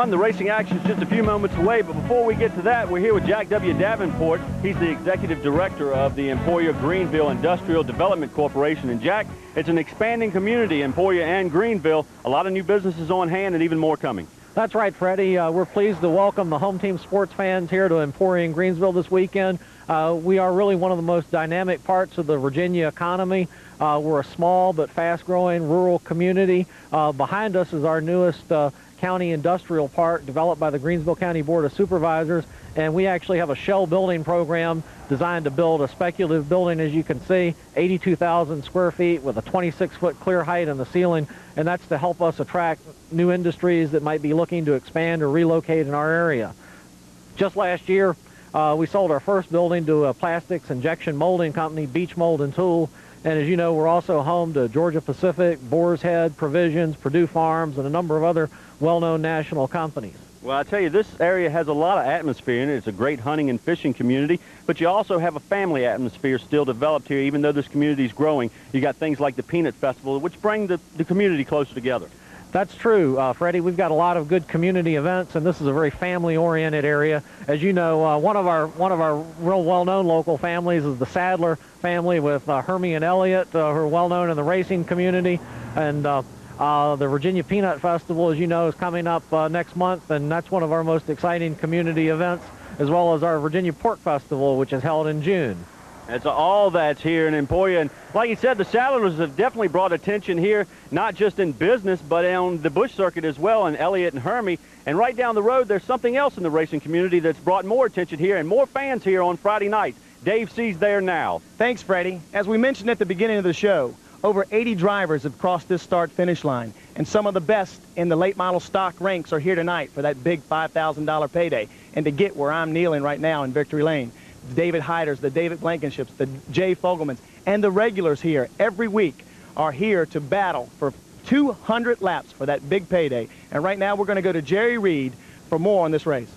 fun. The racing action is just a few moments away, but before we get to that, we're here with Jack W. Davenport. He's the executive director of the Emporia Greensville Industrial Development Corporation. And Jack, it's an expanding community, Emporia and Greensville. A lot of new businesses on hand and even more coming. That's right, Freddie. We're pleased to welcome the home team sports fans here to Emporia and Greensville this weekend. We are really one of the most dynamic parts of the Virginia economy. We're a small but fast-growing rural community. Behind us is our newest county industrial park developed by the Greensville County Board of Supervisors, and we actually have a shell building program designed to build a speculative building, as you can see, 82,000 square feet with a 26-foot clear height in the ceiling, and that's to help us attract new industries that might be looking to expand or relocate in our area. Just last year, we sold our first building to a plastics injection molding company, Beach Mold and Tool. And as you know, we're also home to Georgia Pacific, Boar's Head, Provisions, Purdue Farms, and a number of other well-known national companies. Well, I tell you, this area has a lot of atmosphere in it. It's a great hunting and fishing community, but you also have a family atmosphere still developed here, even though this community is growing. You got things like the Peanut Festival, which bring the community closer together. That's true, Freddie. We've got a lot of good community events, and this is a very family-oriented area. As you know, one of our real well-known local families is the Sadler family with Hermie and Elliott, who are well-known in the racing community. And the Virginia Peanut Festival, as you know, is coming up next month, and that's one of our most exciting community events, as well as our Virginia Pork Festival, which is held in June. That's all that's here in Emporia. And like you said, the Sadlers have definitely brought attention here, not just in business, but on the Bush circuit as well, and Elliott and Hermie. And right down the road, there's something else in the racing community that's brought more attention here and more fans here on Friday night. Dave C's there now. Thanks, Freddie. As we mentioned at the beginning of the show, over 80 drivers have crossed this start-finish line, and some of the best in the late model stock ranks are here tonight for that big $5,000 payday. And to get where I'm kneeling right now in Victory Lane, David Hyders, the David Blankenships, the Jay Fogelmans, and the regulars here every week are here to battle for 200 laps for that big payday. And right now we're going to go to Jerry Reed for more on this race.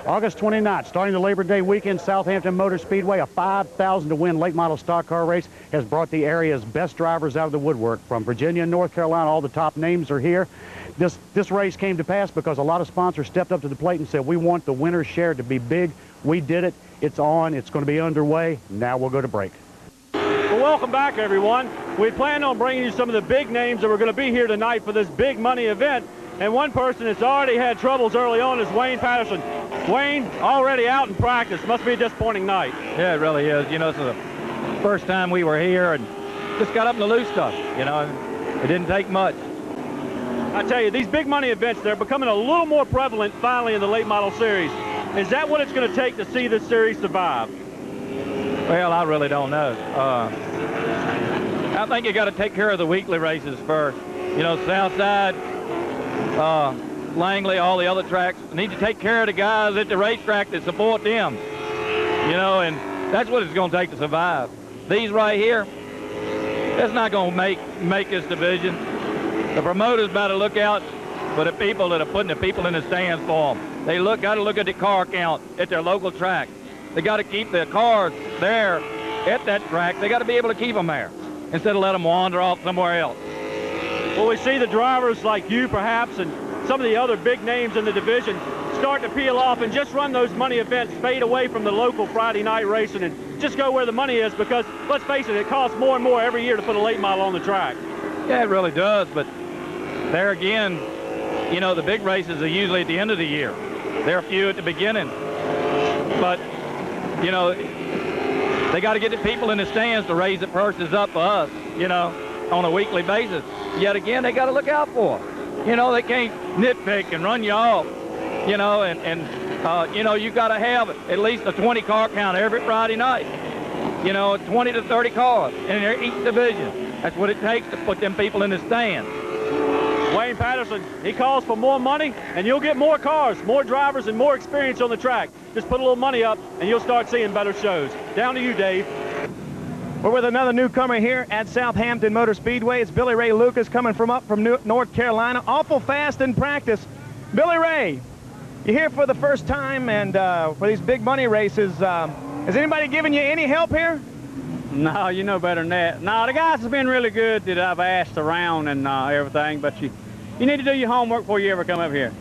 August 29th, starting the Labor Day weekend, Southampton Motor Speedway, a 5,000 to win late model stock car race has brought the area's best drivers out of the woodwork. From Virginia and North Carolina, all the top names are here. This race came to pass because a lot of sponsors stepped up to the plate and said, we want the winner's share to be big. We did it. It's on. It's going to be underway. Now we'll go to break. Well, welcome back, everyone. We plan on bringing you some of the big names that are going to be here tonight for this big money event. And one person that's already had troubles early on is Wayne Patterson. Wayne, already out in practice. Must be a disappointing night. Yeah, it really is. You know, it's the first time we were here and just got up in the loose stuff, you know. It didn't take much. I tell you, these big money events, they're becoming a little more prevalent finally in the late model series. Is that what it's going to take to see this series survive? Well, I really don't know. I think you got to take care of the weekly races first. You know, Southside, Langley, all the other tracks need to take care of the guys at the racetrack that support them. You know, and that's what it's going to take to survive. These right here, that's not going to make this division. The promoters better look out for the people that are putting the people in the stands for them. They got to look at the car count at their local track. They got to keep their cars there at that track. They got to be able to keep them there instead of let them wander off somewhere else. Well, we see the drivers like you, perhaps, and some of the other big names in the division start to peel off and just run those money events, fade away from the local Friday night racing and just go where the money is, because, let's face it, it costs more and more every year to put a late model on the track. Yeah, it really does, but there again, you know, the big races are usually at the end of the year. There are few at the beginning. But, you know, they got to get the people in the stands to raise the purses up for us, you know, on a weekly basis. Yet again, they got to look out for them. You know, they can't nitpick and run you off, you know, and you know, you got to have at least a 20-car count every Friday night. You know, 20 to 30 cars in each division. That's what it takes to put them people in the stands. Wayne Patterson, he calls for more money, and you'll get more cars, more drivers, and more experience on the track. Just put a little money up, and you'll start seeing better shows. Down to you, Dave. We're with another newcomer here at Southampton Motor Speedway. It's Billy Ray Lucas coming from North Carolina. Awful fast in practice. Billy Ray, you're here for the first time, and for these big money races. Has anybody given you any help here? No, you know better than that. No, the guys have been really good that I've asked around and everything, but you need to do your homework before you ever come up here.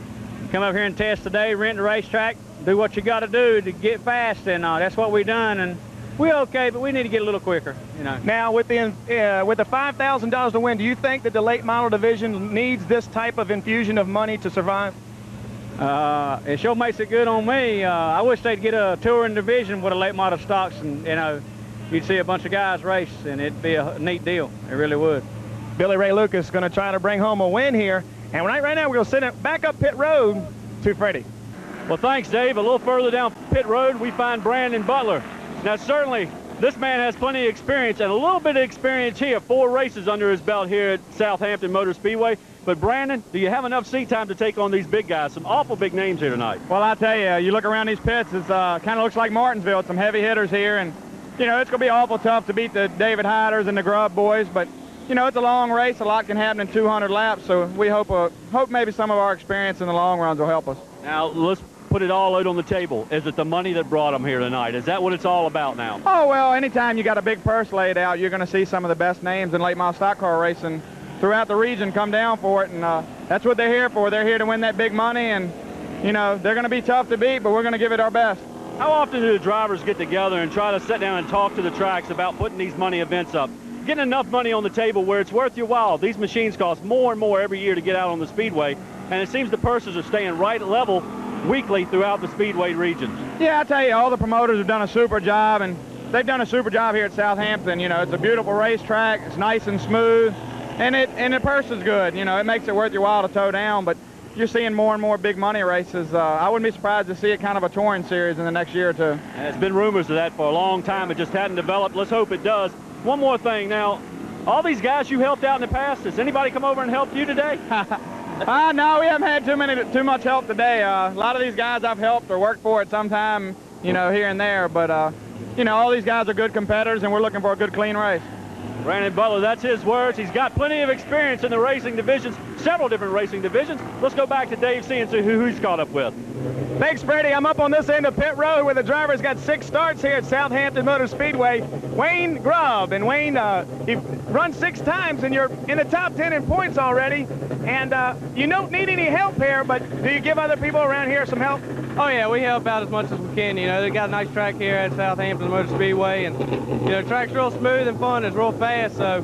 come up here and test today, rent the racetrack, do what you got to do to get fast, and that's what we done. And we're okay, but we need to get a little quicker, you know. Now, with the $5,000 to win, do you think that the late model division needs this type of infusion of money to survive? It sure makes it good on me. I wish they'd get a touring division with a late model stocks, and you know, you'd see a bunch of guys race, and it'd be a neat deal. It really would. Billy Ray Lucas going to try to bring home a win here, and right now we're going to send it back up pit road to Freddie. Well, thanks, Dave. A little further down pit road, we find Brandon Butler. Now, certainly, this man has plenty of experience, and a little bit of experience here. 4 races under his belt here at Southampton Motor Speedway. But, Brandon, do you have enough seat time to take on these big guys? Some awful big names here tonight. Well, I tell you, you look around these pits, it's kind of looks like Martinsville. Some heavy hitters here, and, you know, it's going to be awful tough to beat the David Hyders and the Grubb boys. But, you know, it's a long race. A lot can happen in 200 laps, so we hope maybe some of our experience in the long runs will help us. Now, let's put it all out on the table. Is it the money that brought them here tonight? Is that what it's all about now? Oh, well, anytime you got a big purse laid out, you're going to see some of the best names in late model stock car racing throughout the region come down for it, and that's what they're here for. They're here to win that big money, and, you know, they're going to be tough to beat, but we're going to give it our best. How often do the drivers get together and try to sit down and talk to the tracks about putting these money events up? Getting enough money on the table where it's worth your while. These machines cost more and more every year to get out on the Speedway, and it seems the purses are staying right level weekly throughout the Speedway regions. Yeah, I tell you, all the promoters have done a super job, and they've done a super job here at Southampton. You know, it's a beautiful racetrack, it's nice and smooth, and the purse is good. You know, it makes it worth your while to tow down, but you're seeing more and more big money races. I wouldn't be surprised to see it kind of a touring series in the next year or two. There's been rumors of that for a long time. It just hadn't developed. Let's hope it does. One more thing now, all these guys you helped out in the past, has anybody come over and helped you today? No, we haven't had too much help today. A lot of these guys I've helped or worked for at some time, you know, here and there. But, you know, all these guys are good competitors, and we're looking for a good, clean race. Brandon Butler, that's his words. He's got plenty of experience in the racing divisions, several different racing divisions. Let's go back to Dave C and see who he's caught up with. Thanks, Freddie. I'm up on this end of pit road where the driver's got 6 starts here at Southampton Motor Speedway. Wayne Grubb. And Wayne, you've run 6 times, and you're in the top 10 in points already. And you don't need any help here, but do you give other people around here some help? Oh, yeah, we help out as much as we can. You know, they got a nice track here at Southampton Motor Speedway, and, you know, the track's real smooth and fun. It's real fast, so,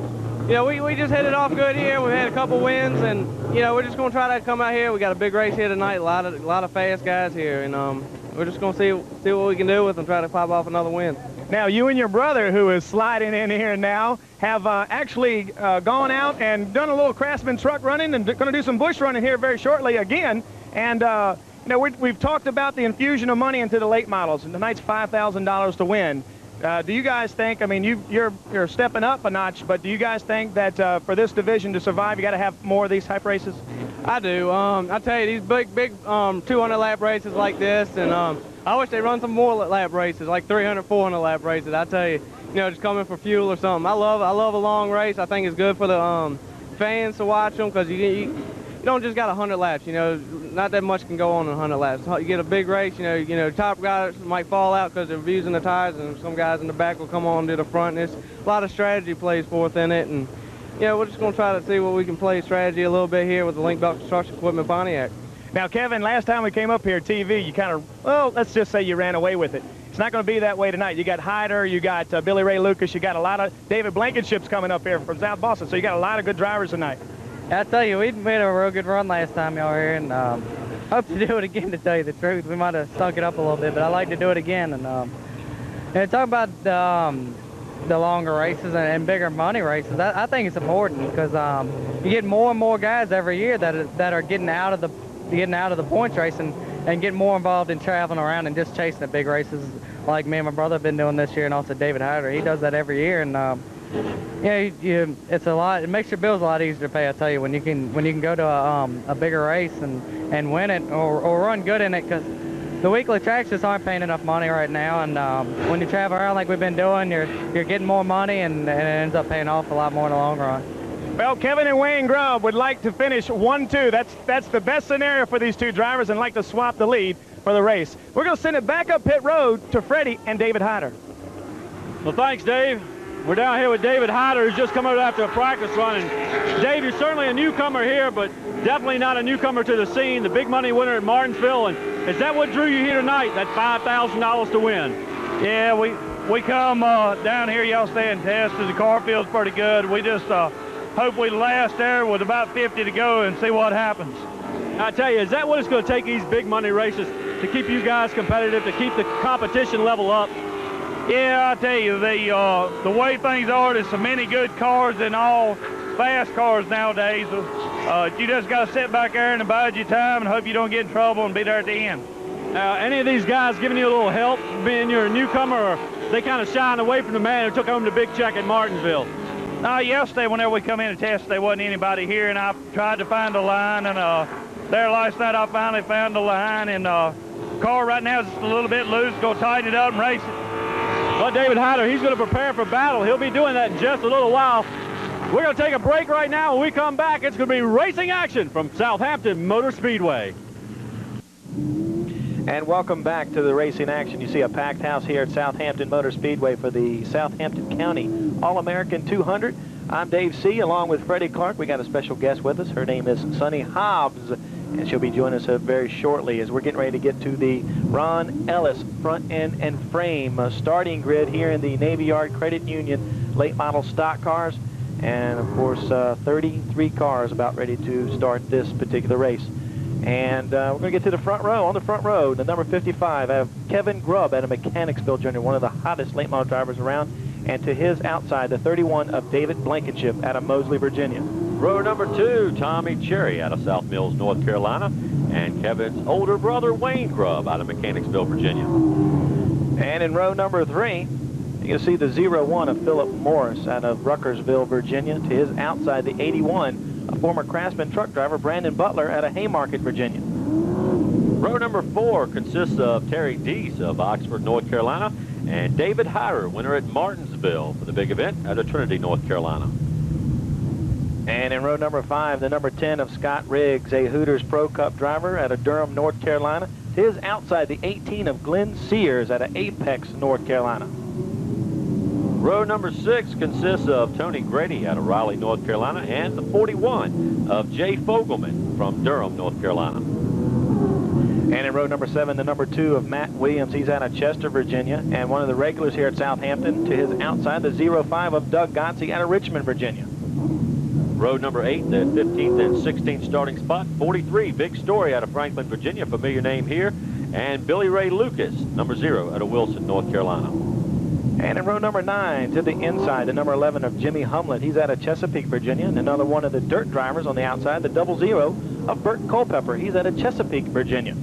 you know, we just hit it off good here. We've had a couple wins, and, you know, we're just going to try to come out here. We got a big race here tonight, a lot of fast guys here, and we're just going to see what we can do with them, try to pop off another win. Now, you and your brother, who is sliding in here now, have actually gone out and done a little Craftsman truck running and going to do some bush running here very shortly again. And, you know, we've talked about the infusion of money into the late models, and tonight's $5,000 to win. Do you guys think, I mean, you're stepping up a notch, but do you guys think that for this division to survive, you got to have more of these type races? I do. I tell you, these big 200 lap races like this, and I wish they run some more lap races, like 300, 400 lap races. I tell you, you know, just coming for fuel or something. I love a long race. I think it's good for the fans to watch them, because you don't just got 100 laps. You know, not that much can go on in 100 laps. You get a big race, you know, top guys might fall out because they're using the tires, and some guys in the back will come on to the front. And there's a lot of strategy plays forth in it, and you know, we're just going to try to see what we can play strategy a little bit here with the Link Belt Construction Equipment Pontiac. Now, Kevin, last time we came up here, TV, you kind of, well, let's just say you ran away with it. It's not going to be that way tonight. You got Hyder, you got Billy Ray Lucas, you got a lot of David Blankenships coming up here from South Boston, so you got a lot of good drivers tonight. I tell you, we made a real good run last time y'all were here, and hope to do it again, to tell you the truth. We might have stunk it up a little bit, but I like to do it again. And talk about the longer races and bigger money races. I think it's important, because you get more and more guys every year that are getting out of the points race and getting more involved in traveling around and just chasing the big races, like me and my brother have been doing this year, and also David Hyder. He does that every year, and yeah, it's a lot. It makes your bills a lot easier to pay. I tell you, when you can go to a bigger race and win it or run good in it, because the weekly tracks just aren't paying enough money right now. And when you travel around like we've been doing, you're getting more money, and it ends up paying off a lot more in the long run. Well, Kevin and Wayne Grubb would like to finish 1-2. That's the best scenario for these two drivers, and like to swap the lead for the race. We're going to send it back up pit road to Freddie and David Hyder. Well, thanks, Dave. We're down here with David Hyder, who's just come out after a practice run. And Dave, you're certainly a newcomer here, but definitely not a newcomer to the scene. The big money winner at Martinsville. And is that what drew you here tonight, that $5,000 to win? Yeah, we come down here yesterday and tested. The car feels pretty good. We just hope we last there with about 50 to go and see what happens. I tell you, is that what it's going to take these big money races to keep you guys competitive, to keep the competition level up? Yeah, I tell you, the way things are, there's so many good cars and all fast cars nowadays. You just got to sit back there and bide your time and hope you don't get in trouble and be there at the end. Any of these guys giving you a little help being you're a newcomer, or they kind of shying away from the man who took home the big check at Martinsville? Yesterday, whenever we come in and test, there wasn't anybody here, and I tried to find a line, and there last night I finally found the line, and car right now is just a little bit loose. Go tighten it up and race it. Well, David Hyder, he's going to prepare for battle. He'll be doing that in just a little while. We're going to take a break right now. When we come back, it's going to be racing action from Southampton Motor Speedway. And welcome back to the racing action. You see a packed house here at Southampton Motor Speedway for the Southampton County All-American 200. I'm Dave C. along with Freddie Clark. We got a special guest with us. Her name is Sunny Hobbs, and she'll be joining us very shortly as we're getting ready to get to the Ron Ellis front end and frame starting grid here in the Navy Yard Credit Union late model stock cars. And of course, 33 cars about ready to start this particular race. And we're going to get to the front row. On the front row, the number 55, I have Kevin Grubb out of Mechanicsville Jr., one of the hottest late model drivers around. And to his outside, the 31 of David Blankenship out of Moseley, Virginia. Row number 2, Tommy Cherry out of South Mills, North Carolina. And Kevin's older brother, Wayne Grubb, out of Mechanicsville, Virginia. And in row number 3, you can see the 01 of Philip Morris out of Ruckersville, Virginia. To his outside, the 81, a former Craftsman truck driver, Brandon Butler, out of Haymarket, Virginia. Row number 4 consists of Terry Deese of Oxford, North Carolina, and David Hyder, winner at Martinsville for the big event out of Trinity, North Carolina. And in row number 5, the number 10 of Scott Riggs, a Hooters Pro Cup driver out of Durham, North Carolina. To his outside, the 18 of Glenn Sears out of Apex, North Carolina. Row number 6 consists of Tony Grady out of Raleigh, North Carolina, and the 41 of Jay Fogelman from Durham, North Carolina. And in row number 7, the number 2 of Matt Williams. He's out of Chester, Virginia, and one of the regulars here at Southampton. To his outside, the 05 of Doug Gotze out of Richmond, Virginia. Row number 8, the 15th and 16th starting spot, 43, Big Story out of Franklin, Virginia, familiar name here, and Billy Ray Lucas, number 0 out of Wilson, North Carolina. And in row number 9, to the inside, the number 11 of Jimmy Humlett. He's out of Chesapeake, Virginia, and another one of the dirt drivers on the outside, the 00 of Bert Culpepper. He's out of Chesapeake, Virginia.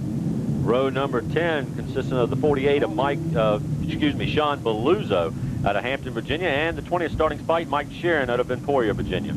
Row number 10, consisting of the 48 of Sean Beluzzo out of Hampton, Virginia, and the 20th starting spot, Mike Sharon out of Emporia, Virginia.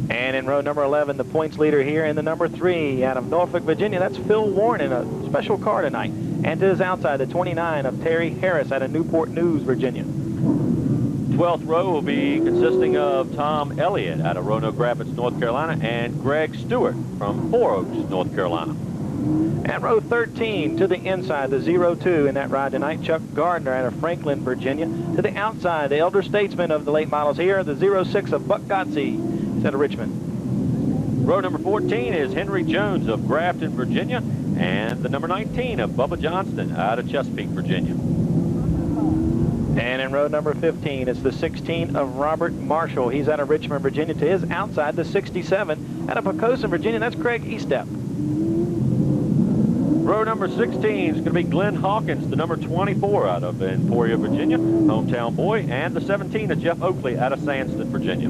And in row number 11, the points leader here in the number 3 out of Norfolk, Virginia. That's Phil Warren in a special car tonight. And to his outside, the 29 of Terry Harris out of Newport News, Virginia. 12th row will be consisting of Tom Elliott out of Roanoke Rapids, North Carolina, and Greg Stewart from Four Oaks, North Carolina. And row 13, to the inside, the 02 in that ride tonight, Chuck Gardner out of Franklin, Virginia. To the outside, the elder statesman of the late models here, the 06 of Buck Gotze out of Richmond. Row number 14 is Henry Jones of Grafton, Virginia, and the number 19 of Bubba Johnston out of Chesapeake, Virginia. And in row number 15, it's the 16 of Robert Marshall. He's out of Richmond, Virginia. To his outside, the 67 out of Poquoson, Virginia. That's Craig Eastep. Row number 16 is going to be Glenn Hawkins, the number 24 out of Emporia, Virginia, hometown boy, and the 17 of Jeff Oakley out of Sandston, Virginia.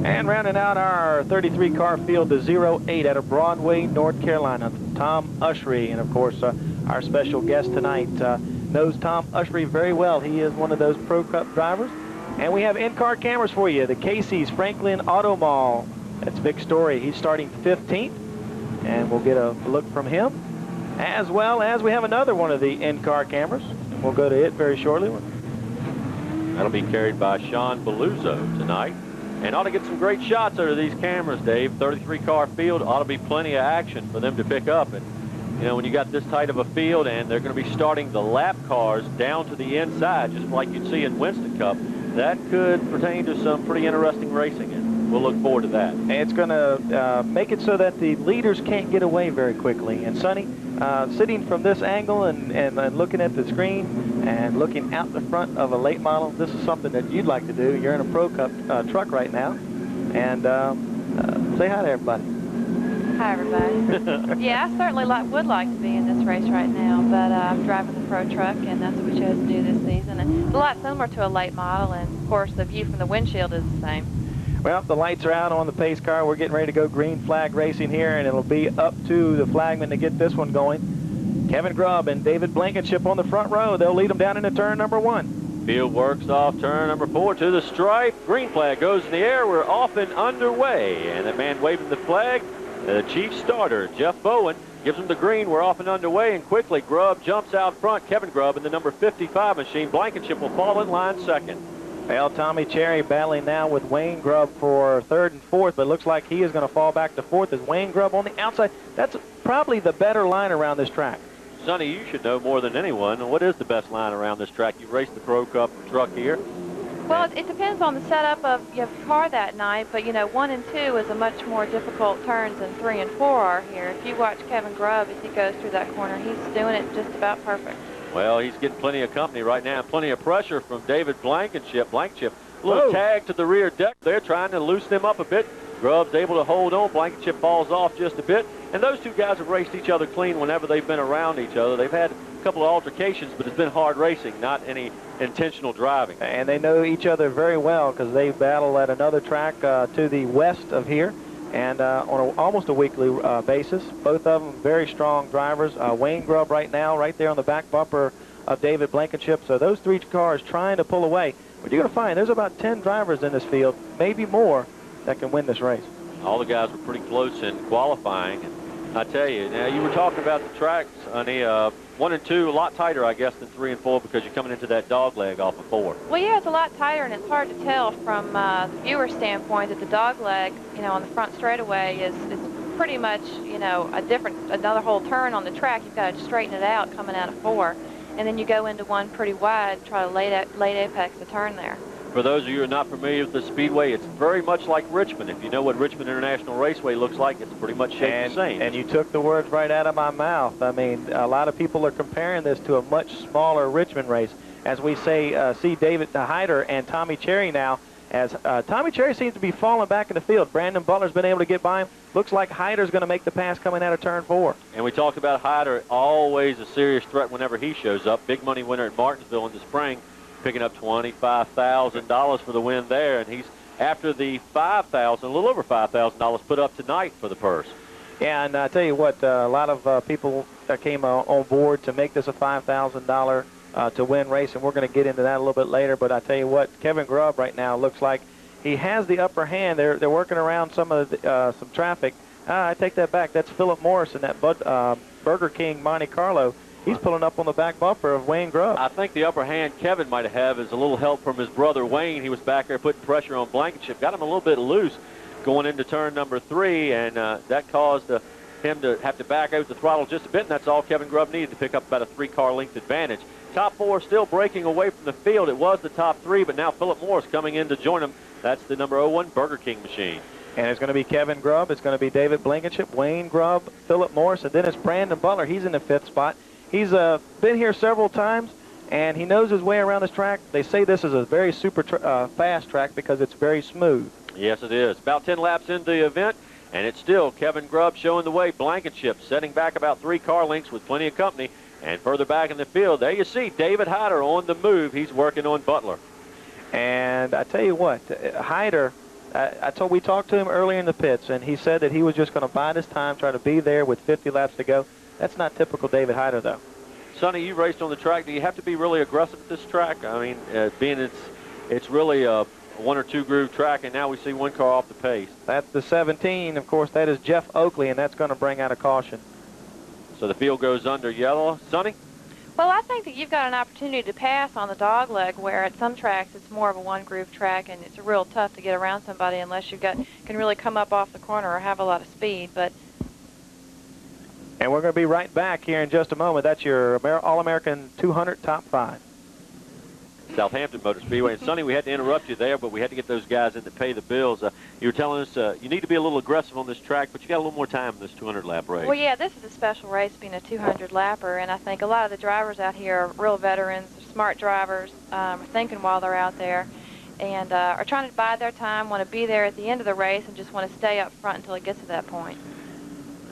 And rounding out our 33 car field, the 08 out of Broadway, North Carolina, Tom Ushery. And of course, our special guest tonight knows Tom Ushery very well. He is one of those Pro Cup drivers. And we have in-car cameras for you. The Casey's Franklin Auto Mall. That's Vic Story. He's starting 15th. And we'll get a look from him. As well as we have another one of the in-car cameras. And we'll go to it very shortly. That'll be carried by Sean Beluzzo tonight. And ought to get some great shots out of these cameras, Dave. 33 car field, ought to be plenty of action for them to pick up. And You know, when you got this tight of a field and they're going to be starting the lap cars down to the inside, just like you'd see in Winston Cup, that could pertain to some pretty interesting racing, and we'll look forward to that. And it's going to make it so that the leaders can't get away very quickly. And Sonny, sitting from this angle and looking at the screen and looking out the front of a late model, this is something that you'd like to do. You're in a Pro Cup truck right now. And say hi to everybody. Hi, everybody. Yeah, I certainly would like to be in this race right now, but I'm driving the Pro Truck, and that's what we chose to do this season. And it's a lot similar to a late model, and of course the view from the windshield is the same. Well, the lights are out on the pace car. We're getting ready to go green flag racing here, and it'll be up to the flagman to get this one going. Kevin Grubb and David Blankenship on the front row. They'll lead them down into turn number 1. Field works off turn number 4 to the stripe. Green flag goes in the air. We're off and underway, and the man waving the flag, the chief starter, Jeff Bowen, gives him the green. We're off and underway, and quickly Grubb jumps out front. Kevin Grubb in the number 55 machine. Blankenship will fall in line second. Well, Tommy Cherry battling now with Wayne Grubb for 3rd and 4th, but it looks like he is going to fall back to 4th as Wayne Grubb on the outside. That's probably the better line around this track. Sonny, you should know more than anyone. What is the best line around this track? You raced the Pro Cup truck here. Well, it depends on the setup of your car that night, but, you know, 1 and 2 is a much more difficult turns than 3 and 4 are here. If you watch Kevin Grubb as he goes through that corner, he's doing it just about perfect. Well, he's getting plenty of company right now, plenty of pressure from David Blankenship. Blankenship, a little tag to the rear deck. They're trying to loosen him up a bit. Grubb's able to hold on. Blankenship falls off just a bit. And those two guys have raced each other clean whenever they've been around each other. They've had a couple of altercations, but it's been hard racing, not any intentional driving. And they know each other very well because they battle at another track to the west of here, and on almost a weekly basis. Both of them very strong drivers. Wayne Grubb right now, right there on the back bumper of David Blankenship. So those 3 cars trying to pull away. But you're going to find there's about 10 drivers in this field, maybe more, that can win this race. All the guys were pretty close in qualifying. And I tell you, now you were talking about the tracks, honey. 1 and 2 a lot tighter, I guess, than 3 and 4 because you're coming into that dog leg off of 4. Well, yeah, it's a lot tighter, and it's hard to tell from the viewer standpoint that the dog leg, you know, on the front straightaway is pretty much, you know, another whole turn on the track. You've got to straighten it out coming out of 4, and then you go into 1 pretty wide, try to late apex the turn there. For those of you who are not familiar with the Speedway, it's very much like Richmond. If you know what Richmond International Raceway looks like, it's pretty much shaped the same. And you took the words right out of my mouth. I mean, a lot of people are comparing this to a much smaller Richmond race. As we say, see David Hyder and Tommy Cherry now, as Tommy Cherry seems to be falling back in the field. Brandon Butler's been able to get by him. Looks like Hyder's going to make the pass coming out of turn 4. And we talked about Hyder, always a serious threat whenever he shows up. Big money winner at Martinsville in the spring, picking up $25,000 for the win there, and he's after the $5,000, a little over $5,000 put up tonight for the purse. Yeah, and I tell you what, a lot of people came on board to make this a $5,000 to win race, and we're going to get into that a little bit later. But I tell you what, Kevin Grubb right now looks like he has the upper hand. They're working around some of the, some traffic. I take that back. That's Philip Morris in that Burger King Monte Carlo. He's pulling up on the back bumper of Wayne Grubb. I think the upper hand Kevin might have is a little help from his brother Wayne. He was back there putting pressure on Blankenship. Got him a little bit loose going into turn number 3, and that caused him to have to back out the throttle just a bit, and that's all Kevin Grubb needed to pick up about a 3-car length advantage. Top 4 still breaking away from the field. It was the top 3, but now Philip Morris coming in to join him. That's the number 01 Burger King machine. And it's going to be Kevin Grubb. It's going to be David Blankenship, Wayne Grubb, Philip Morris, and then it's Brandon Butler. He's in the 5th spot. He's been here several times, and he knows his way around this track. They say this is a very super fast track because it's very smooth. Yes, it is. About 10 laps into the event, and it's still Kevin Grubb showing the way. Blankenship setting back about 3 car lengths with plenty of company. And further back in the field, there you see David Hyder on the move. He's working on Butler. And I tell you what, Hyder, we talked to him earlier in the pits, and he said that he was just going to bide his time, try to be there with 50 laps to go. That's not typical David Hyder, though. Sonny, you raced on the track. Do you have to be really aggressive at this track? I mean, being it's really a 1 or 2 groove track, and now we see 1 car off the pace. That's the 17. Of course, that is Jeff Oakley, and that's going to bring out a caution. So the field goes under yellow. Sonny? Well, I think that you've got an opportunity to pass on the dog leg, where at some tracks it's more of a 1 groove track, and it's real tough to get around somebody unless can really come up off the corner or have a lot of speed. But And we're going to be right back here in just a moment. That's your All-American 200 top 5. Southampton Motor Speedway. And Sonny, we had to interrupt you there, but we had to get those guys in to pay the bills. You were telling us you need to be a little aggressive on this track, but you got a little more time in this 200-lap race. Well, yeah, this is a special race being a 200-lapper, and I think a lot of the drivers out here are real veterans, smart drivers, are thinking while they're out there, and are trying to bide their time, want to be there at the end of the race, and just want to stay up front until it gets to that point.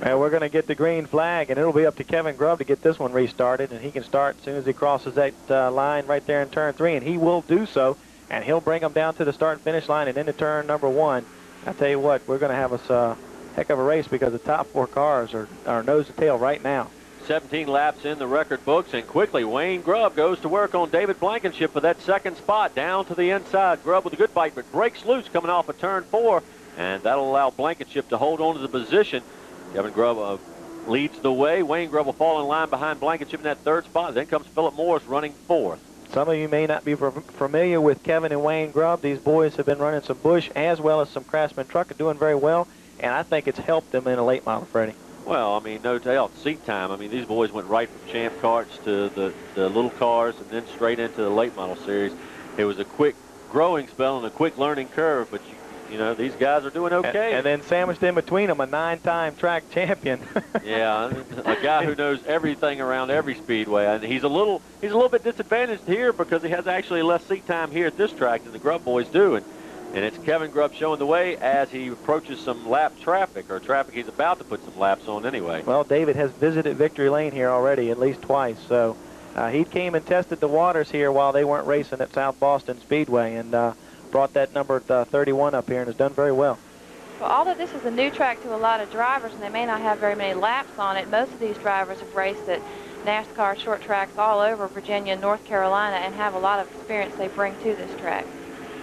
And we're going to get the green flag, and it'll be up to Kevin Grubb to get this one restarted, and he can start as soon as he crosses that line right there in turn 3, and he will do so, and he'll bring them down to the start and finish line and into turn number 1. I tell you what, we're going to have us a heck of a race because the top 4 cars are nose to tail right now. 17 laps in the record books, and quickly Wayne Grubb goes to work on David Blankenship for that second spot down to the inside. Grubb with a good fight, but breaks loose coming off of turn 4, and that'll allow Blankenship to hold on to the position. Kevin Grubb leads the way. Wayne Grubb will fall in line behind Blankenship in that third spot. Then comes Philip Morris running 4th. Some of you may not be familiar with Kevin and Wayne Grubb. These boys have been running some Busch as well as some Craftsman truck and doing very well, and I think it's helped them in a late model, Freddie. Well, I mean, no doubt. Seat time. I mean, these boys went right from champ carts to the little cars and then straight into the late model series. It was a quick growing spell and a quick learning curve, but you know, these guys are doing okay. And then sandwiched in between them, a 9-time track champion. Yeah, a guy who knows everything around every speedway. And he's a little bit disadvantaged here because he has actually less seat time here at this track than the Grubb boys do. And it's Kevin Grubb showing the way as he approaches some lap traffic, or traffic he's about to put some laps on anyway. Well, David has visited Victory Lane here already at least twice. So he came and tested the waters here while they weren't racing at South Boston Speedway, and brought that number 31 up here and has done very well. Well, although this is a new track to a lot of drivers and they may not have very many laps on it, most of these drivers have raced at NASCAR short tracks all over Virginia and North Carolina and have a lot of experience they bring to this track.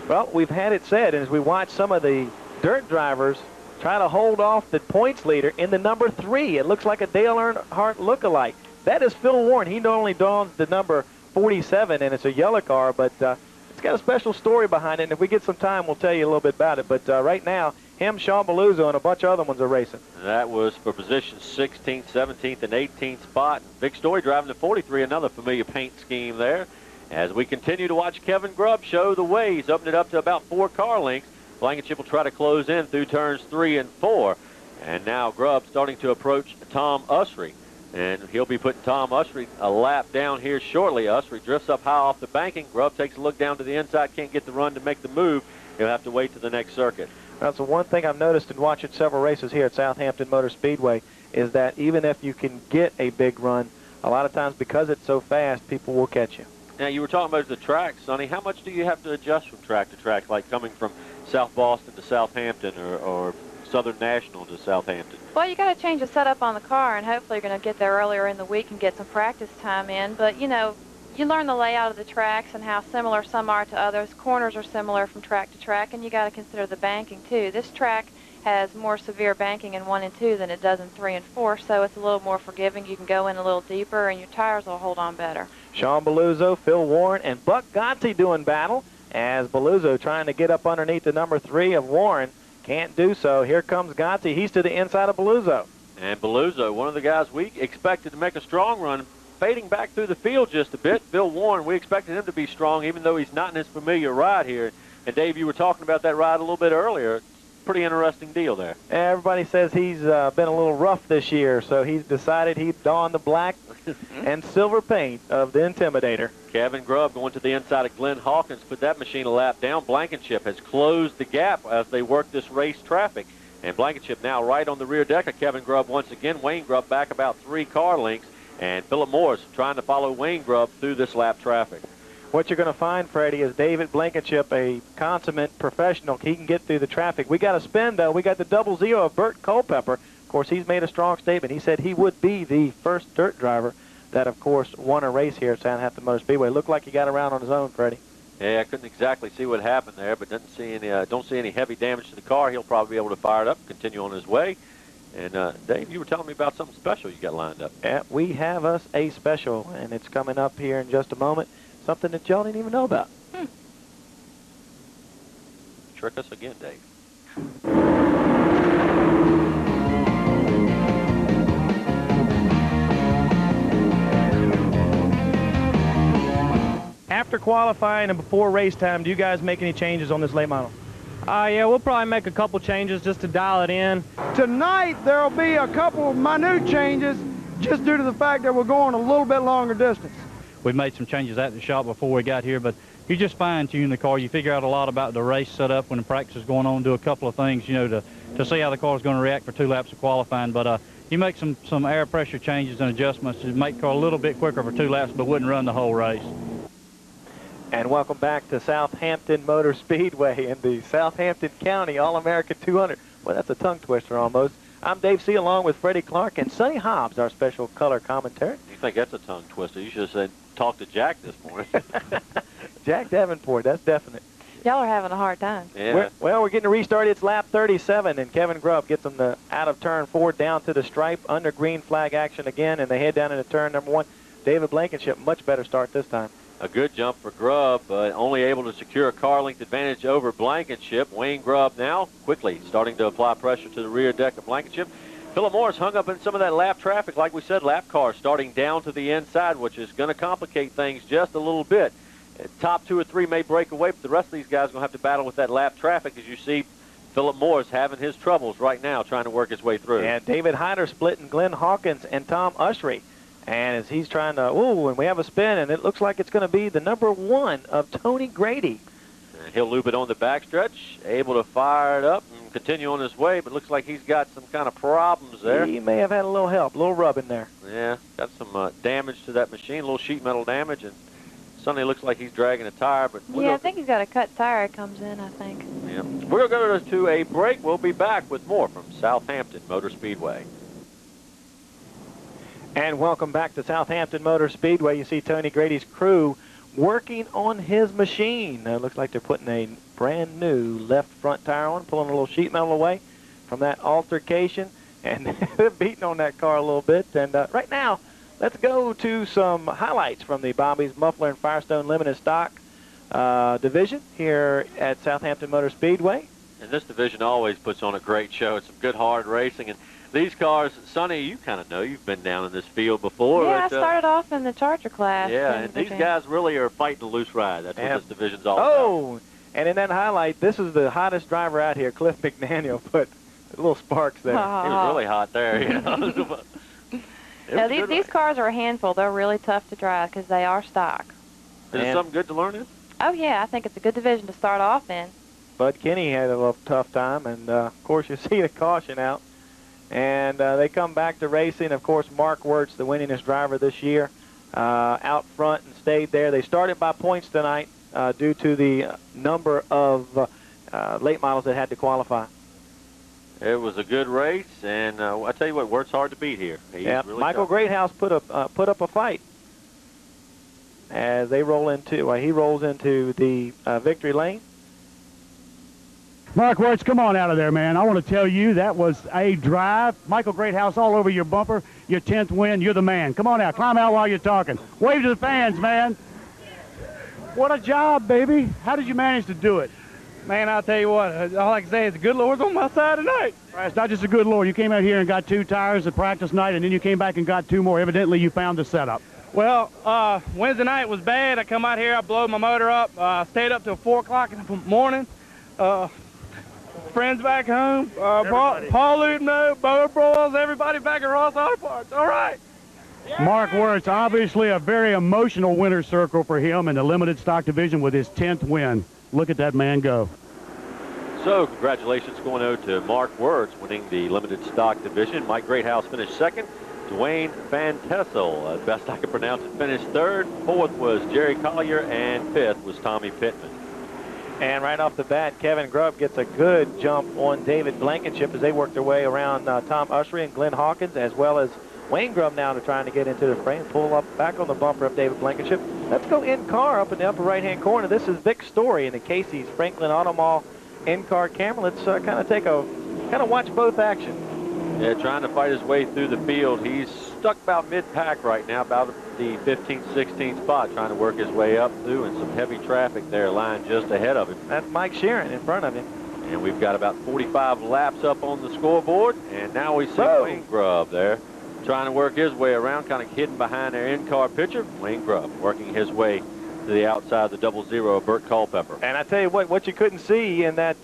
Well, we've had it said, and as we watch some of the dirt drivers try to hold off the points leader in the number 3, it looks like a Dale Earnhardt look-alike. That is Phil Warren. He not only dons the number 47, and it's a yellow car, but it's got a special story behind it, and if we get some time, we'll tell you a little bit about it. But right now, him, Sean Beluzzo, and a bunch of other ones are racing. That was for position 16th, 17th, and 18th spot. Vic Story driving the 43, another familiar paint scheme there. As we continue to watch Kevin Grubb show the way, he's opened it up to about 4 car lengths. Blankenship will try to close in through turns 3 and 4. And now Grubb starting to approach Tom Usry. And he'll be putting Tom Usry a lap down here shortly. Usry drifts up high off the banking. Grubb takes a look down to the inside, can't get the run to make the move. He'll have to wait to the next circuit. That's the one thing I've noticed in watching several races here at Southampton Motor Speedway is that even if you can get a big run, a lot of times because it's so fast, people will catch you. Now, you were talking about the track, Sonny. How much do you have to adjust from track to track, like coming from South Boston to Southampton or Southern National to Southampton? Well, you got to change the setup on the car, and hopefully you're going to get there earlier in the week and get some practice time in. But, you know, you learn the layout of the tracks and how similar some are to others. Corners are similar from track to track, and you got to consider the banking, too. This track has more severe banking in 1 and 2 than it does in 3 and 4, so it's a little more forgiving. You can go in a little deeper, and your tires will hold on better. Sean Beluzzo, Phil Warren, and Buck Godsey doing battle as Beluzzo trying to get up underneath the number 3 of Warren. Can't do so. Here comes Godsey. He's to the inside of Beluzzo. And Beluzzo, one of the guys we expected to make a strong run, fading back through the field just a bit. Phil Warren, we expected him to be strong, even though he's not in his familiar ride here. And, Dave, you were talking about that ride a little bit earlier. Pretty interesting deal there. Everybody says he's been a little rough this year, so he's decided he'd don the black and silver paint of the Intimidator. Kevin Grubb going to the inside of Glenn Hawkins, put that machine a lap down. Blankenship has closed the gap as they work this race traffic. And Blankenship now right on the rear deck of Kevin Grubb once again. Wayne Grubb back about 3 car lengths. And Philip Morris trying to follow Wayne Grubb through this lap traffic. What you're going to find, Freddie, is David Blankenship, a consummate professional. He can get through the traffic. We got a spin, though. We got the 00 of Bert Culpepper. Of course, he's made a strong statement. He said he would be the first dirt driver that, of course, won a race here at Southampton Motor Speedway. Looked like he got around on his own, Freddie. Yeah, I couldn't exactly see what happened there, but don't see any heavy damage to the car. He'll probably be able to fire it up and continue on his way. And, Dave, you were telling me about something special you got lined up. Yeah, we have us a special, and it's coming up here in just a moment. Something that y'all didn't even know about. Trick us again, Dave. after qualifying and before race time, do you guys make any changes on this late model? Yeah, we'll probably make a couple changes just to dial it in. Tonight, there'll be a couple of minute changes just due to the fact that we're going a little bit longer distance. We made some changes at the shop before we got here, but you just fine-tune the car. You figure out a lot about the race setup when the practice is going on, do a couple of things, you know, to see how the car is going to react for 2 laps of qualifying. But you make some air pressure changes and adjustments to make the car a little bit quicker for 2 laps, but wouldn't run the whole race. And welcome back to Southampton Motor Speedway in the Southampton County All-American 200. Well, that's a tongue twister almost. I'm Dave C. along with Freddie Clark and Sonny Hobbs, our special color commentator. You think that's a tongue twister? You should have said, talk to Jack this morning. Jack Davenport, that's definite. Y'all are having a hard time. Yeah. We're getting to restart. It's lap 37, and Kevin Grubb gets them out of turn 4 down to the stripe under green flag action again, and they head down into turn number 1. David Blankenship, much better start this time. A good jump for Grubb, but only able to secure a car length advantage over Blankenship. Wayne Grubb now quickly starting to apply pressure to the rear deck of Blankenship. Philip Morris hung up in some of that lap traffic. Like we said, lap cars starting down to the inside, which is going to complicate things just a little bit. Top 2 or 3 may break away, but the rest of these guys are going to have to battle with that lap traffic. As you see, Philip Morris having his troubles right now trying to work his way through. And David Hyder splitting Glenn Hawkins and Tom Usry. And as he's trying to, and we have a spin, and it looks like it's going to be the number 1 of Tony Grady. And he'll loop it on the backstretch, able to fire it up and continue on his way, but looks like he's got some kind of problems there. He may have had a little help, a little rub in there. Yeah, got some damage to that machine, a little sheet metal damage, and Sonny looks like he's dragging a tire. But Yeah, I think he's got a cut tire comes in, I think. Yeah. We're going to go to a break. We'll be back with more from Southampton Motor Speedway. And welcome back to Southampton Motor Speedway. You see Tony Grady's crew working on his machine. Looks like they're putting a brand new left front tire on, pulling a little sheet metal away from that altercation, and they're beating on that car a little bit. And right now, let's go to some highlights from the Bobby's Muffler and Firestone Limited Stock division here at Southampton Motor Speedway. And this division always puts on a great show. It's some good hard racing. And these cars, Sonny, you kind of know. You've been down in this field before. Yeah, but, I started off in the Charger class. Yeah, and these guys really are fighting a loose ride. That's what this division's all about. And in that highlight, this is the hottest driver out here, Cliff McDaniel, put little sparks there. He was really hot there, you know. Now, these cars are a handful. They're really tough to drive because they are stock. Is it something good to learn in? Oh, yeah, I think it's a good division to start off in. Bud Kinney had a little tough time, and, of course, you see the caution out. And they come back to racing. Of course, Mark Wirtz, the winningest driver this year, out front and stayed there. They started by points tonight due to the number of late models that had to qualify. It was a good race, and I tell you what, Wirtz hard to beat here. He's really Michael tough. Greathouse put up a fight as they roll into. He rolls into the victory lane. Mark Wirtz, come on out of there, man. I want to tell you that was a drive. Michael Greathouse all over your bumper. Your 10th win. You're the man. Come on out. Climb out while you're talking. Wave to the fans, man. What a job, baby. How did you manage to do it? Man, I'll tell you what, all I can say is the good Lord's on my side tonight. Right, it's not just a good Lord. You came out here and got 2 tires at practice night, and then you came back and got 2 more. Evidently, you found the setup. Well, Wednesday night was bad. I come out here, I blow my motor up, stayed up till 4 o'clock in the morning. Friends back home, Paul Luton, Bo Broyles, everybody back at Ross Auto Parts. All right. Yeah. Mark Wirtz, obviously a very emotional winner's circle for him in the limited stock division with his 10th win. Look at that man go. So, congratulations going out to Mark Wirtz winning the limited stock division. Mike Greathouse finished 2nd. Dwayne Van Tessel, best I can pronounce it, finished 3rd. 4th was Jerry Collier, and 5th was Tommy Pittman. And right off the bat, Kevin Grubb gets a good jump on David Blankenship as they work their way around Tom Usry and Glenn Hawkins, as well as Wayne Grubb now to trying to get into the frame, pull up back on the bumper of David Blankenship. Let's go in-car up in the upper right-hand corner. This is Vic Story in the Casey's Franklin Auto Mall in-car camera. Let's kind of watch both actions. Yeah, trying to fight his way through the field. He's stuck about mid-pack right now, about the 15th, 16th spot, trying to work his way up through, and some heavy traffic there lying just ahead of him. That's Mike Sheeran in front of him. And we've got about 45 laps up on the scoreboard, and now we see Wayne Grubb there trying to work his way around, kind of hidden behind their in-car picture. Wayne Grubb working his way to the outside of the 00 of Burt Culpepper. And I tell you what you couldn't see in that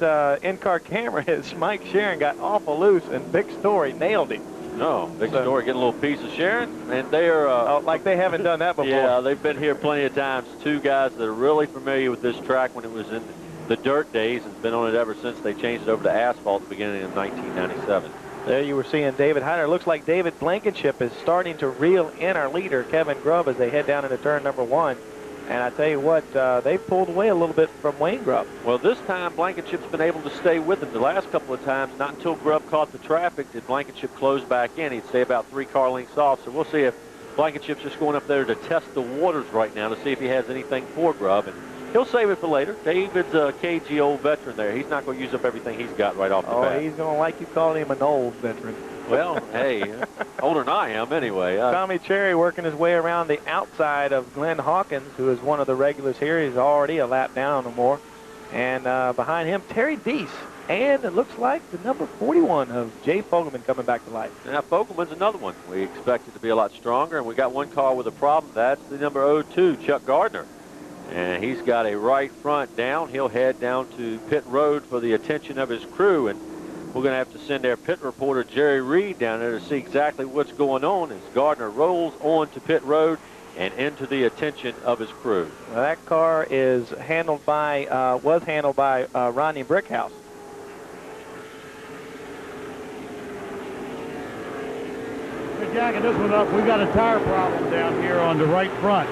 in-car camera is Mike Sharon got awful loose, and Big Story nailed him. No, Big Story getting a little piece of Sharon, and they are... like they haven't done that before. Yeah, they've been here plenty of times. Two guys that are really familiar with this track when it was in the dirt days, and been on it ever since they changed it over to asphalt at the beginning of 1997. There you were seeing David Hyder. Looks like David Blankenship is starting to reel in our leader, Kevin Grubb, as they head down into turn number 1. And I tell you what, they pulled away a little bit from Wayne Grubb. Well, this time Blankenship's been able to stay with him. The last couple of times, not until Grubb caught the traffic did Blankenship close back in. He'd stay about 3 car lengths off. So we'll see if Blankenship's just going up there to test the waters right now to see if he has anything for Grubb. And he'll save it for later. David's a cagey old veteran there. He's not going to use up everything he's got right off the bat. Oh, he's going to like you calling him an old veteran. Well, hey, older than I am anyway. Tommy Cherry working his way around the outside of Glenn Hawkins, who is one of the regulars here. He's already a lap down or more. And behind him, Terry Deese. And it looks like the number 41 of Jay Fogelman coming back to life. Now, Fogelman's another one. We expect it to be a lot stronger, and we got one car with a problem. That's the number 02, Chuck Gardner. And he's got a right front down. He'll head down to pit road for the attention of his crew. And we're going to have to send our pit reporter, Jerry Reed, down there to see exactly what's going on as Gardner rolls on to pit road and into the attention of his crew. Well, that car is handled by, was handled by Rodney Brickhouse. Hey, jacking this one up, we've got a tire problem down here on the right front.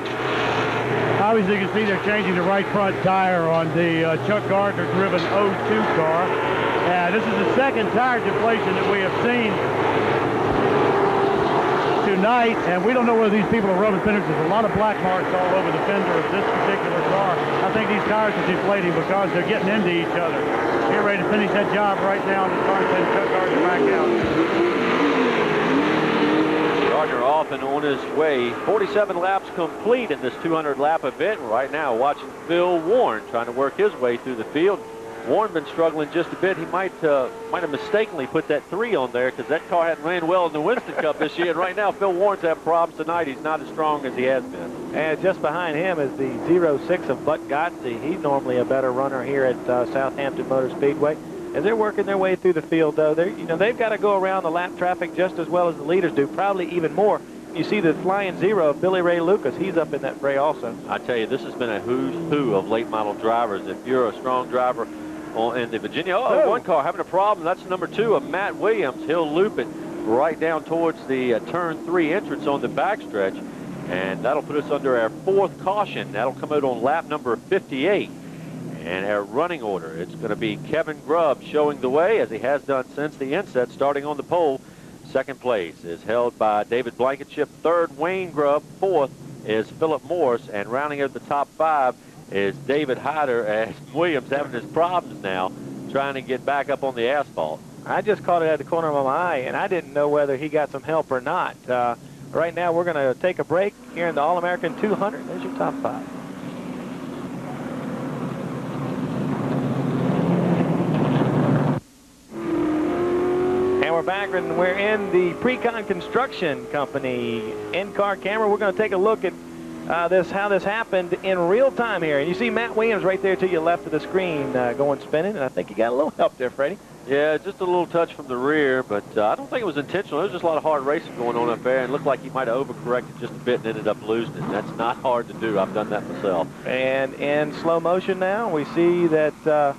Obviously, you can see they're changing the right front tire on the Chuck Gardner-driven 02 car. This is the second tire deflation that we have seen tonight, and we don't know whether these people are rubbing fenders. There's a lot of black marks all over the fender of this particular car. I think these tires are deflating because they're getting into each other. Get ready to finish that job right now, and the car sends Chuck Gardner back out. Gardner off and on his way. 47 laps complete in this 200-lap event. Right now, watching Phil Warren trying to work his way through the field. Warren been struggling just a bit. He might have mistakenly put that 3 on there because that car hadn't ran well in the Winston Cup this year. And right now, Phil Warren's having problems tonight. He's not as strong as he has been. And just behind him is the 06 of Buck Godsey. He's normally a better runner here at Southampton Motor Speedway. As they're working their way through the field, though, they've got to go around the lap traffic just as well as the leaders do, probably even more. You see the flying 0 of Billy Ray Lucas. He's up in that fray also. I tell you, this has been a who's who of late model drivers. If you're a strong driver in the Virginia, one car having a problem. That's number 2 of Matt Williams. He'll loop it right down towards the turn 3 entrance on the backstretch, and that'll put us under our 4th caution. That'll come out on lap number 58. And our running order, it's going to be Kevin Grubb showing the way, as he has done since the inset, starting on the pole. 2nd place is held by David Blankenship. 3rd, Wayne Grubb. 4th is Philip Morris. And rounding out the top 5 is David Hyder, as Williams having his problems now, trying to get back up on the asphalt. I just caught it at the corner of my eye, and I didn't know whether he got some help or not. Right now, we're going to take a break here in the All-American 200. There's your top 5. And we're back, and we're in the Precon Construction Company in-car camera. We're going to take a look at how this happened in real time here. And you see Matt Williams right there to your left of the screen going spinning, and I think you got a little help there, Freddie. Yeah, just a little touch from the rear, but I don't think it was intentional. There was just a lot of hard racing going on up there, and it looked like he might have overcorrected just a bit and ended up losing it. That's not hard to do. I've done that myself. And in slow motion now, we see that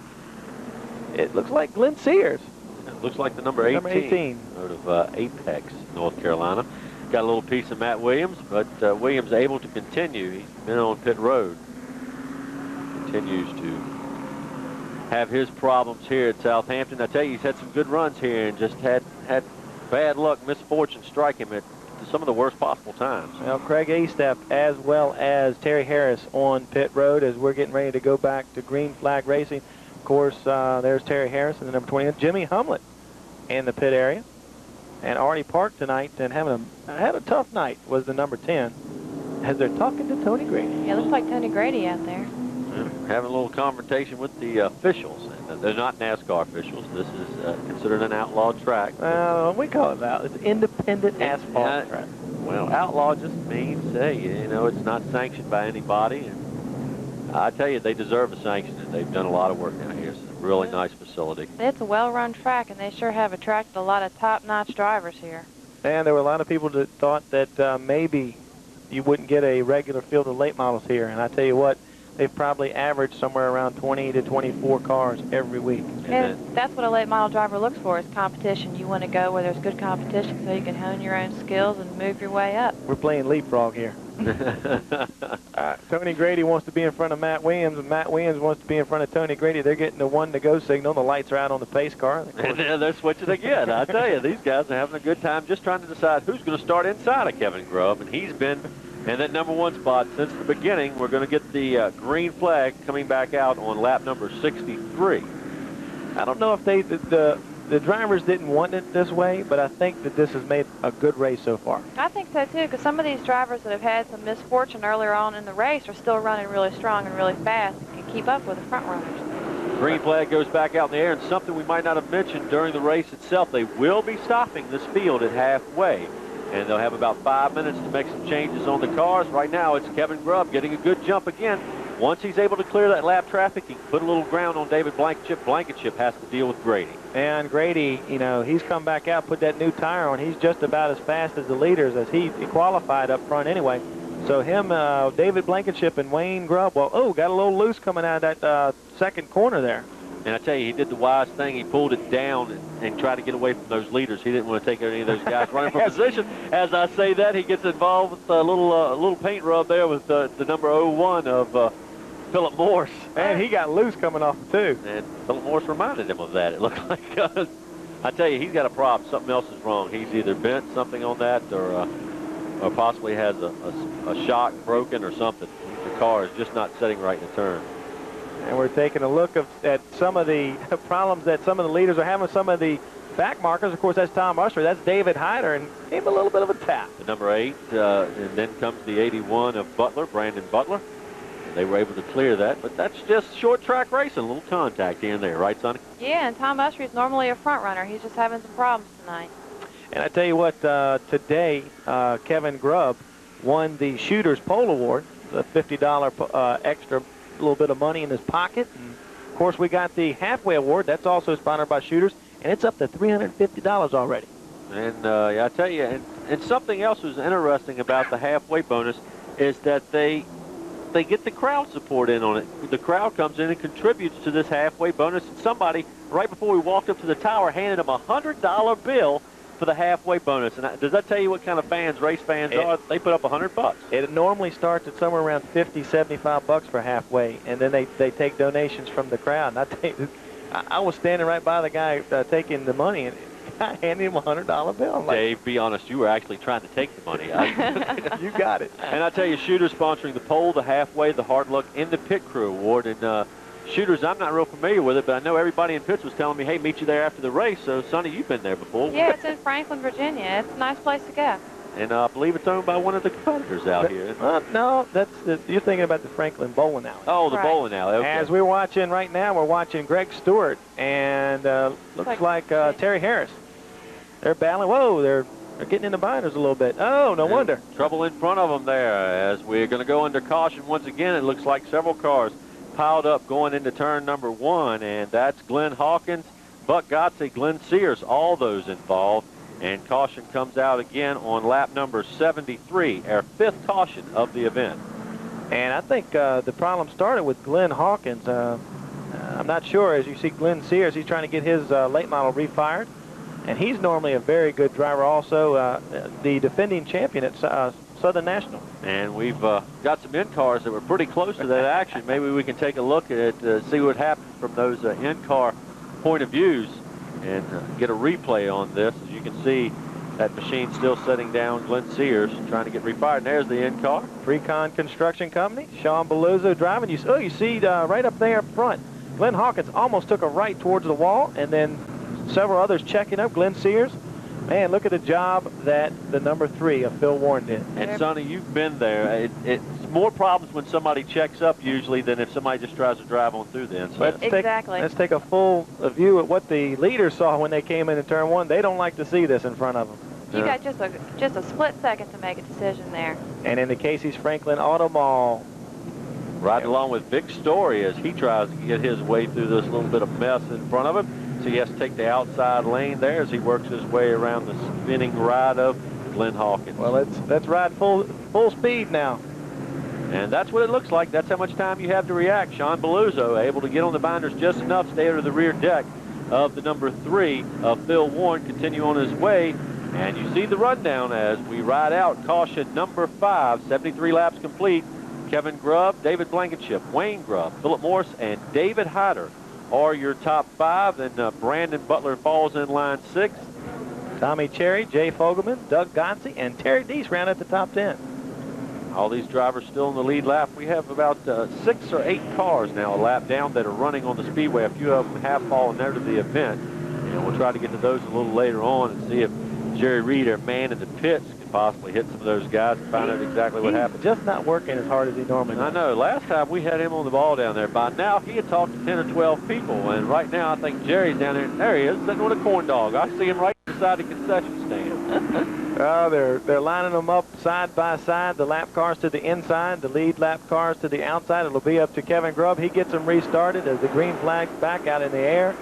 it looks like Glenn Sears. It looks like the number 18. Out of Apex, North Carolina. Got a little piece of Matt Williams, but Williams able to continue. He's been on pit road. Continues to have his problems here at Southampton. I tell you, he's had some good runs here and just had bad luck, misfortune strike him at some of the worst possible times. Well, Craig Estep as well as Terry Harris on pit road as we're getting ready to go back to green flag racing. Of course, there's Terry Harris in the number 20. Jimmy Humlet in the pit area. And already parked tonight and had a tough night was the number 10 as they're talking to Tony Grady. Yeah, looks like Tony Grady out there. Having a little confrontation with the officials. And they're not NASCAR officials. This is considered an outlawed track. We call it that. It's independent asphalt track. Well, outlaw just means, hey, it's not sanctioned by anybody. And I tell you, they deserve a sanction, and they've done a lot of work down here. It's a really nice facility. It's a well-run track, and they sure have attracted a lot of top-notch drivers here. And there were a lot of people that thought that maybe you wouldn't get a regular field of late models here. And I tell you what, they've probably averaged somewhere around 20 to 24 cars every week. And that's what a late model driver looks for, is competition. You want to go where there's good competition so you can hone your own skills and move your way up. We're playing leapfrog here. Tony Grady wants to be in front of Matt Williams, and Matt Williams wants to be in front of Tony Grady. They're getting the 1-to-go signal. The lights are out on the pace car. And they're switching again. I tell you, these guys are having a good time just trying to decide who's going to start inside of Kevin Grubb, and he's been in that #1 spot since the beginning. We're going to get the green flag coming back out on lap number 63. I don't know if the drivers didn't want it this way, but I think that this has made a good race so far. I think so, too, because some of these drivers that have had some misfortune earlier on in the race are still running really strong and really fast and can keep up with the front runners. Green flag goes back out in the air, and something we might not have mentioned during the race itself, they will be stopping this field at halfway, and they'll have about 5 minutes to make some changes on the cars. Right now, it's Kevin Grubb getting a good jump again. Once he's able to clear that lap traffic, he can put a little ground on David Blankenship. Blankenship has to deal with Grady. And Grady, you know, he's come back out, put that new tire on. He's just about as fast as the leaders, as he qualified up front anyway. So him, David Blankenship and Wayne Grubb, well, got a little loose coming out of that second corner there. And I tell you, he did the wise thing. He pulled it down and tried to get away from those leaders. He didn't want to take any of those guys running for position. As I say that, he gets involved with a little paint rub there with the number 01 of Philip Morse. And he got loose coming off too. And Philip Morse reminded him of that, it looked like. I tell you, he's got a problem. Something else is wrong. He's either bent something on that or possibly has a shock broken or something. The car is just not setting right in the turn. And we're taking a look at some of the problems that some of the leaders are having. Some of the back markers, of course, that's Tom Usher. That's David Hyder, and gave him a little bit of a tap. The number 8, and then comes the 81 of Butler, Brandon Butler. They were able to clear that, but that's just short track racing, a little contact here and there, right, Sonny? Yeah, and Tom Usher is normally a front runner. He's just having some problems tonight. And I tell you what, today, Kevin Grubb won the Shooter's Pole Award, the $50 extra little bit of money in his pocket. And of course, we got the Halfway Award. That's also sponsored by Shooters, and it's up to $350 already. And yeah, I tell you, and something else was interesting about the halfway bonus is that they get the crowd support in on it. The crowd comes in and contributes to this halfway bonus. And somebody, right before we walked up to the tower, handed them a $100 bill for the halfway bonus. And does that tell you what kind of fans, race fans are? They put up $100. It normally starts at somewhere around $50, $75 for halfway, and then they take donations from the crowd. And I was standing right by the guy taking the money, and I handed him a $100 bill. I'm like, Dave, be honest, you were actually trying to take the money. You got it. And I tell you, Shooters sponsoring the pole, the halfway, the hard luck, and the pit crew award. And Shooters, I'm not real familiar with it, but I know everybody in pits was telling me, hey, meet you there after the race. So, Sonny, you've been there before. Yeah, it's in Franklin, Virginia. It's a nice place to go. And I believe it's owned by one of the competitors out here. No, you're thinking about the Franklin Bowling Alley. Oh, the bowling alley. Okay. As we're watching right now, we're watching Greg Stewart and looks like Terry Harris. They're battling. Whoa, they're getting in the binders a little bit. Oh, no wonder. Trouble in front of them there. As we're going to go under caution once again, it looks like several cars piled up going into turn number 1, and that's Glenn Hawkins, Buck Godsey, Glenn Sears, all those involved. And caution comes out again on lap number 73, our 5th caution of the event. And I think the problem started with Glenn Hawkins. I'm not sure. As you see Glenn Sears, he's trying to get his late model refired. And he's normally a very good driver also, the defending champion at Southern National. And we've got some in-cars that were pretty close to that action. Maybe we can take a look at see what happened from those in-car point of views and get a replay on this. As you can see, that machine still setting down Glenn Sears, trying to get refired. And there's the in-car. Precon Construction Company, Sean Beluzzo driving. You see right up there up front, Glenn Hawkins almost took a right towards the wall, and then several others checking up. Glenn Sears, man, look at the job that the number 3 of Phil Warren did. And Sonny, you've been there. It's more problems when somebody checks up usually than if somebody just tries to drive on through the inside. Let's take a full view at what the leaders saw when they came into turn 1. They don't like to see this in front of them. You got just a split second to make a decision there. And in the Casey's Franklin Auto Mall Riding along with Vic Story as he tries to get his way through this little bit of mess in front of him. So he has to take the outside lane there as he works his way around the spinning ride of Glenn Hawkins. Well, let's ride full speed now. And that's what it looks like. That's how much time you have to react. Sean Beluzzo able to get on the binders just enough, stay under the rear deck of the number 3 of Phil Warren, continue on his way. And you see the rundown as we ride out. Caution number 5, 73 laps complete. Kevin Grubb, David Blankenship, Wayne Grubb, Philip Morris, and David Hyder are your top 5. Then Brandon Butler falls in line 6. Tommy Cherry, Jay Fogelman, Doug Gonsi, and Terry Deese round at the top 10. All these drivers still in the lead lap. We have about 6 or 8 cars now a lap down that are running on the Speedway. A few of them have fallen out of the event. And we'll try to get to those a little later on and see if Jerry Reed, our man in the pits, could possibly hit some of those guys and find out exactly what happened. Just not working as hard as he normally does. I know. Last time we had him on the ball down there. By now, he had talked to 10 or 12 people. And right now, I think Jerry's down there. There he is, sitting with a corn dog. I see him right beside the concession stand. They're lining them up side by side. The lap cars to the inside, the lead lap cars to the outside. It'll be up to Kevin Grubb. He gets them restarted as the green flag's back out in the air.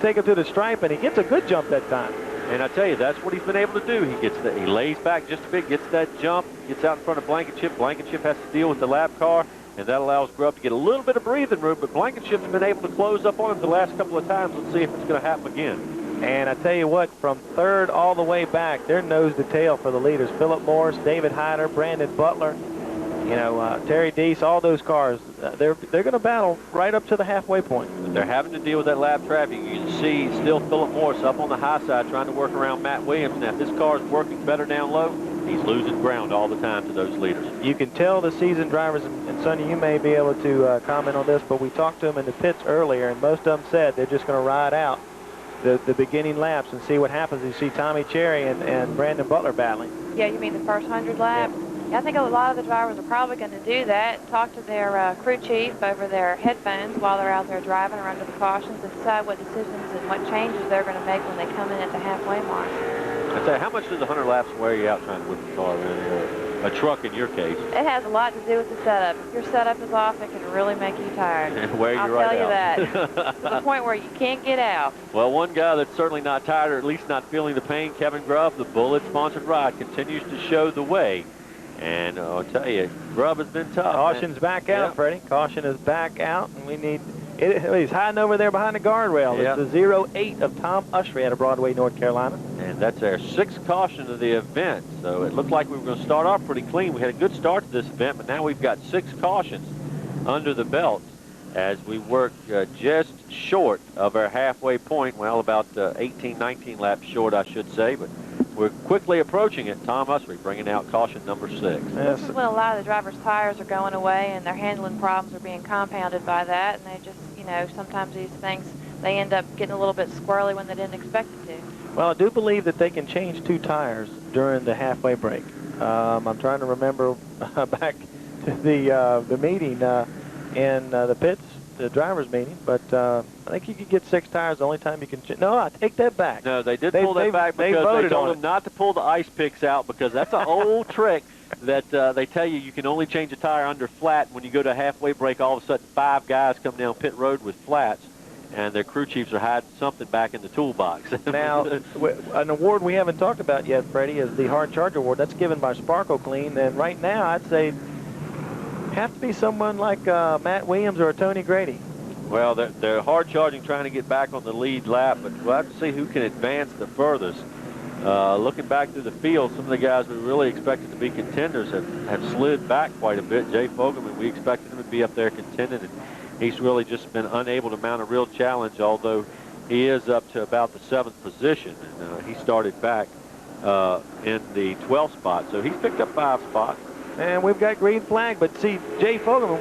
Take him to the stripe, and he gets a good jump that time. And I tell you, that's what he's been able to do. He lays back just a bit, gets that jump, gets out in front of Blankenship. Blankenship has to deal with the lap car, and that allows Grubb to get a little bit of breathing room. But Blankenship's been able to close up on him the last couple of times. Let's see if it's going to happen again. And I tell you what, from third all the way back, they're nose to tail for the leaders. Philip Morris, David Hyder, Brandon Butler, Terry Deese, all those cars. They're going to battle right up to the halfway point. But they're having to deal with that lap traffic. You can see still Philip Morris up on the high side trying to work around Matt Williams. Now, if this car is working better down low, he's losing ground all the time to those leaders. You can tell the seasoned drivers, and Sonny, you may be able to comment on this, but we talked to them in the pits earlier, and most of them said they're just going to ride out the beginning laps and see what happens. You see Tommy Cherry and Brandon Butler battling. Yeah, you mean the first 100 laps? Yeah, I think a lot of the drivers are probably going to do that, talk to their crew chief over their headphones while they're out there driving or under the cautions and decide what decisions and what changes they're going to make when they come in at the halfway mark. I tell you, how much does the 100 laps wear you out trying to whip the car around? A truck in your case. It has a lot to do with the setup. If your setup is off, it can really make you tired. And wear you I'll right tell you out. that. To the point where you can't get out. Well, one guy that's certainly not tired, or at least not feeling the pain, Kevin Grubb, the Bullet-sponsored ride, continues to show the way. And I'll tell you, Grubb has been tough. Caution's back out, Freddie. Caution is back out, and we need... He's hiding over there behind the guardrail. Yeah. It's the 08 of Tom Usry out of Broadway, North Carolina. And that's our 6th caution of the event. So it looked like we were going to start off pretty clean. We had a good start to this event, but now we've got 6 cautions under the belt as we work just short of our halfway point. Well, about 18, 19 laps short, I should say, but we're quickly approaching it. Tom Usry bringing out caution number 6. This is when a lot of the drivers' tires are going away and their handling problems are being compounded by that, and they just, sometimes these things, they end up getting a little bit squirrely when they didn't expect it to. Well, I do believe that they can change 2 tires during the halfway break. I'm trying to remember back to the meeting in the pits, the driver's meeting, but I think you could get 6 tires the only time you can change. No, I take that back. No, they did pull that back because they told them not to pull the ice picks out because that's an old trick that they tell you can only change a tire under flat. When you go to a halfway break, all of a sudden 5 guys come down pit road with flats, and their crew chiefs are hiding something back in the toolbox. Now, an award we haven't talked about yet, Freddie, is the Hard Charger Award. That's given by Sparkle Clean, and right now I'd say have to be someone like Matt Williams or Tony Grady. Well, they're hard charging, trying to get back on the lead lap, but we'll have to see who can advance the furthest. Looking back through the field, some of the guys we really expected to be contenders have slid back quite a bit. Jay Fogelman, we expected him to be up there contending, and he's really just been unable to mount a real challenge, although he is up to about the 7th position. And he started back in the 12th spot, so he's picked up 5 spots. And we've got green flag, but see, Jay Fogelman,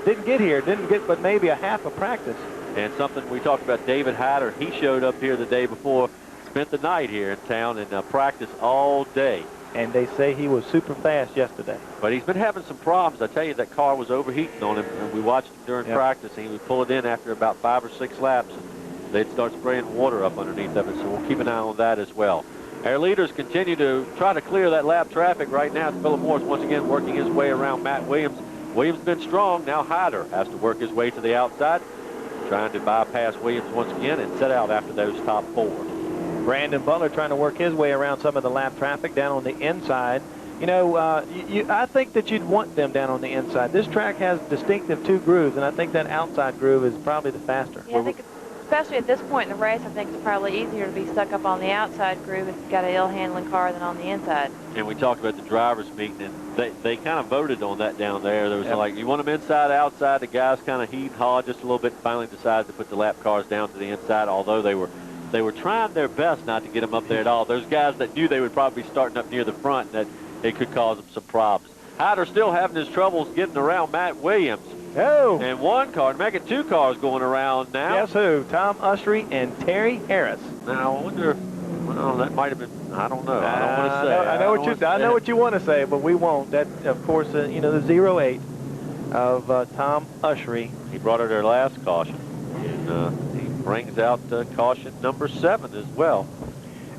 didn't get but maybe a half a practice. And something we talked about, David Hyder, he showed up here the day before, spent the night here in town and practiced all day. And they say he was super fast yesterday. But he's been having some problems. I tell you, that car was overheating on him, and we watched him during practice, and he would pull it in after about 5 or 6 laps, and they'd start spraying water up underneath of it, so we'll keep an eye on that as well. Our leaders continue to try to clear that lap traffic right now. Philip Morris once again working his way around Matt Williams. Williams has been strong. Now Hyder has to work his way to the outside, trying to bypass Williams once again and set out after those top 4. Brandon Butler trying to work his way around some of the lap traffic down on the inside. You know, I think that you'd want them down on the inside. This track has distinctive 2 grooves, and I think that outside groove is probably the faster. Yeah, I think especially at this point in the race, I think it's probably easier to be stuck up on the outside groove if you've got an ill-handling car than on the inside. And we talked about the drivers meeting, and they kind of voted on that down there. There was like, you want them inside, outside. The guys kind of heat and haw just a little bit and finally decided to put the lap cars down to the inside, although they were trying their best not to get them up there at all. Those guys that knew they would probably be starting up near the front, that it could cause them some problems. Hyder still having his troubles getting around Matt Williams. Oh. And 1 car, making 2 cars going around now. Guess who? Tom Usry and Terry Harris. Now, I wonder, well, that might have been, I don't know. I don't want to say. I know what you want to say, but we won't. That, of course, you know, the 08 of Tom Usry. He brought her their last caution. And he brings out caution number 7 as well.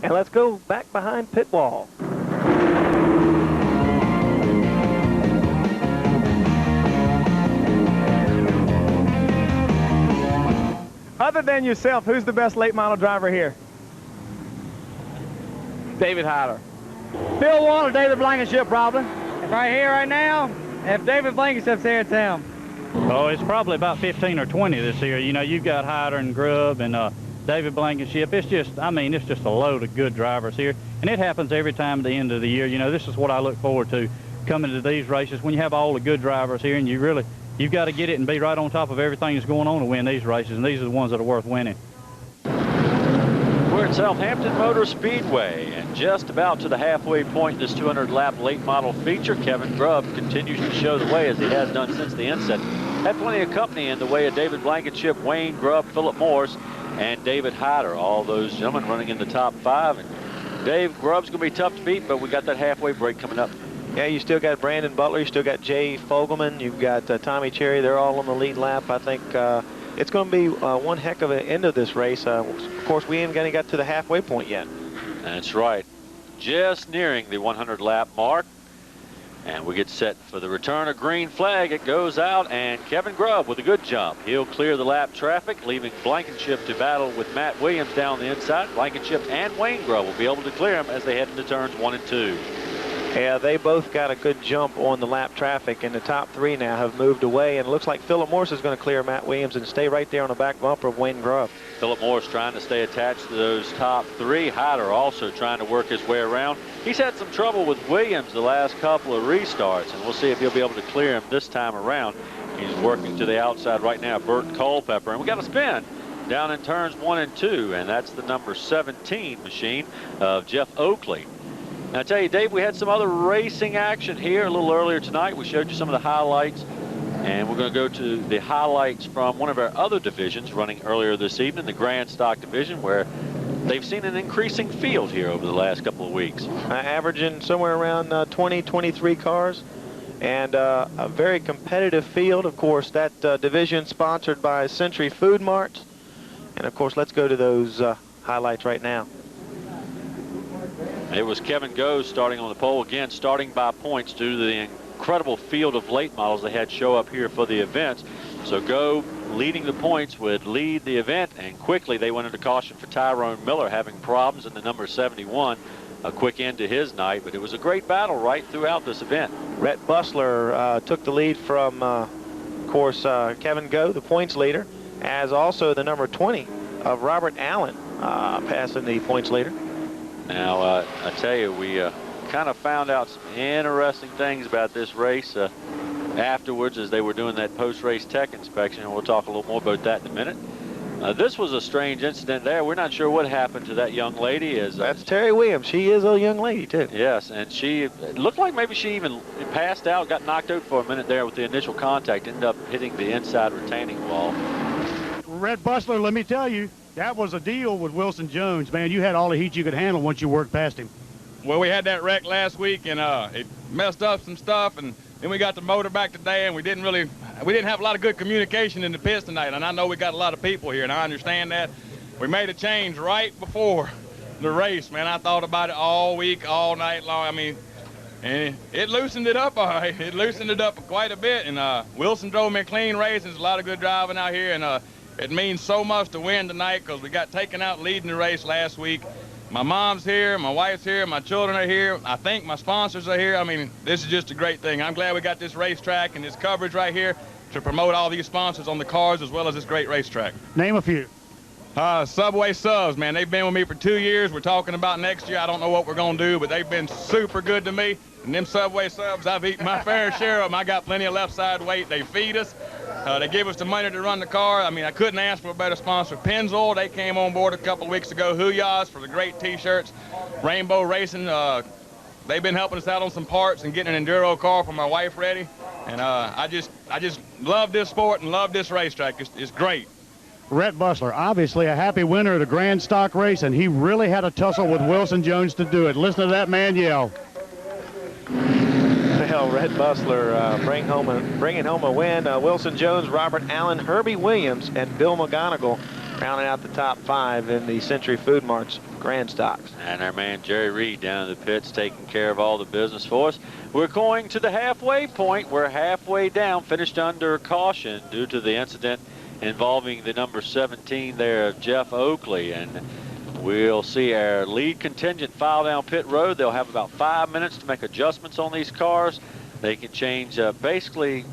And let's go back behind pit wall. Other than yourself, who's the best late model driver here? David Hyder. Phil Wall or David Blankenship, probably. Right here, right now, if David Blankenship's here, it's him. Oh, it's probably about 15 or 20 this year. You know, you've got Hyder and Grubb and David Blankenship. It's just, I mean, it's just a load of good drivers here. And it happens every time at the end of the year. You know, this is what I look forward to coming to these races, when you have all the good drivers here and you've got to get it and be right on top of everything that's going on to win these races, and these are the ones that are worth winning. We're at Southampton Motor Speedway, and just about to the halfway point in this 200-lap late model feature. Kevin Grubb continues to show the way, as he has done since the inset. Had plenty of company in the way of David Blankenship, Wayne Grubb, Philip Morris, and David Hyder. All those gentlemen running in the top 5. And Dave, Grubb's going to be tough to beat, but we got that halfway break coming up. Yeah, you still got Brandon Butler. You still got Jay Fogelman. You've got Tommy Cherry. They're all on the lead lap. I think it's going to be one heck of an end of this race. Of course, we ain't got to the halfway point yet. That's right. Just nearing the 100-lap mark. And we get set for the return of green flag. It goes out, and Kevin Grubb with a good jump. He'll clear the lap traffic, leaving Blankenship to battle with Matt Williams down the inside. Blankenship and Wayne Grubb will be able to clear him as they head into turns 1 and 2. Yeah, they both got a good jump on the lap traffic, and the top 3 now have moved away, and it looks like Philip Morris is going to clear Matt Williams and stay right there on the back bumper of Wayne Grubb. Philip Morris trying to stay attached to those top 3. Hyder also trying to work his way around. He's had some trouble with Williams the last couple of restarts, and we'll see if he'll be able to clear him this time around. He's working to the outside right now, Burt Culpepper, and we got a spin down in turns 1 and 2, and that's the number 17 machine of Jeff Oakley. Now, I tell you, Dave, we had some other racing action here a little earlier tonight. We showed you some of the highlights, and we're going to go to the highlights from one of our other divisions running earlier this evening, the Grand Stock division, where they've seen an increasing field here over the last couple of weeks. Averaging somewhere around 20, 23 cars, and a very competitive field. Of course, that division sponsored by Century Food Marts. And, of course, let's go to those highlights right now. It was Kevin Goes starting on the pole again, starting by points due to the incredible field of late models they had show up here for the events. So Go, leading the points, would lead the event, and quickly they went into caution for Tyrone Miller, having problems in the number 71. A quick end to his night, but it was a great battle right throughout this event. Rhett Bussler took the lead from, of course, Kevin Go, the points leader, as also the number 20 of Robert Allen passing the points leader. Now, I tell you, we kind of found out some interesting things about this race afterwards as they were doing that post-race tech inspection, and we'll talk a little more about that in a minute. This was a strange incident there. We're not sure what happened to that young lady. That's Terry Williams. She is a young lady, too. Yes, and it looked like maybe she even passed out, got knocked out for a minute there with the initial contact, ended up hitting the inside retaining wall. Rhett Bussler, let me tell you, that was a deal with Wilson Jones, man. You had all the heat you could handle once you worked past him. Well, we had that wreck last week, and it messed up some stuff, and then we got the motor back today, and we didn't have a lot of good communication in the pits tonight. And I know we got a lot of people here, and I understand that. We made a change right before the race, man. I thought about it all week, all night long. I mean, And it loosened it up all right. It loosened it up quite a bit. And Wilson drove me a clean race. There's a lot of good driving out here. And it means so much to win tonight because we got taken out leading the race last week. My mom's here, my wife's here, my children are here. I think my sponsors are here. I mean, this is just a great thing. I'm glad we got this racetrack and this coverage right here to promote all these sponsors on the cars as well as this great racetrack. Name a few. Subway subs, man. They've been with me for 2 years. We're talking about next year. I don't know what we're going to do, but they've been super good to me. And them Subway subs, I've eaten my fair share of them. I got plenty of left side weight. They feed us. They give us the money to run the car. I mean, I couldn't ask for a better sponsor. Pennzoil, they came on board a couple of weeks ago. Hooyahs for the great T-shirts. Rainbow Racing, they've been helping us out on some parts and getting an enduro car for my wife, Freddie. And I just love this sport and love this racetrack. It's great. Rhett Bussler, obviously a happy winner of the Grand Stock race, and he really had a tussle with Wilson Jones to do it. Listen to that man yell. Well, Rhett Bussler bringing home a win. Wilson Jones, Robert Allen, Herbie Williams, and Bill McGonigal rounding out the top 5 in the Century Food Mart's Grand Stocks. And our man Jerry Reed down in the pits taking care of all the business for us. We're going to the halfway point. We're halfway down, finished under caution due to the incident involving the number 17 there, Jeff Oakley. And we'll see our lead contingent file down pit road. They'll have about 5 minutes to make adjustments on these cars. They can change basically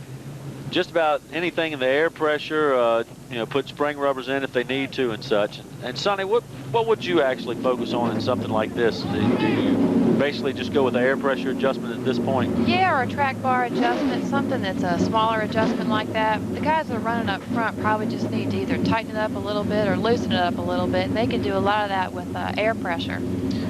just about anything in the air pressure, you know, put spring rubbers in if they need to and such. And Sonny, what would you actually focus on in something like this? Do you basically just go with the air pressure adjustment at this point? Yeah, or a track bar adjustment, something that's a smaller adjustment like that. The guys that are running up front probably just need to either tighten it up a little bit or loosen it up a little bit, and they can do a lot of that with air pressure.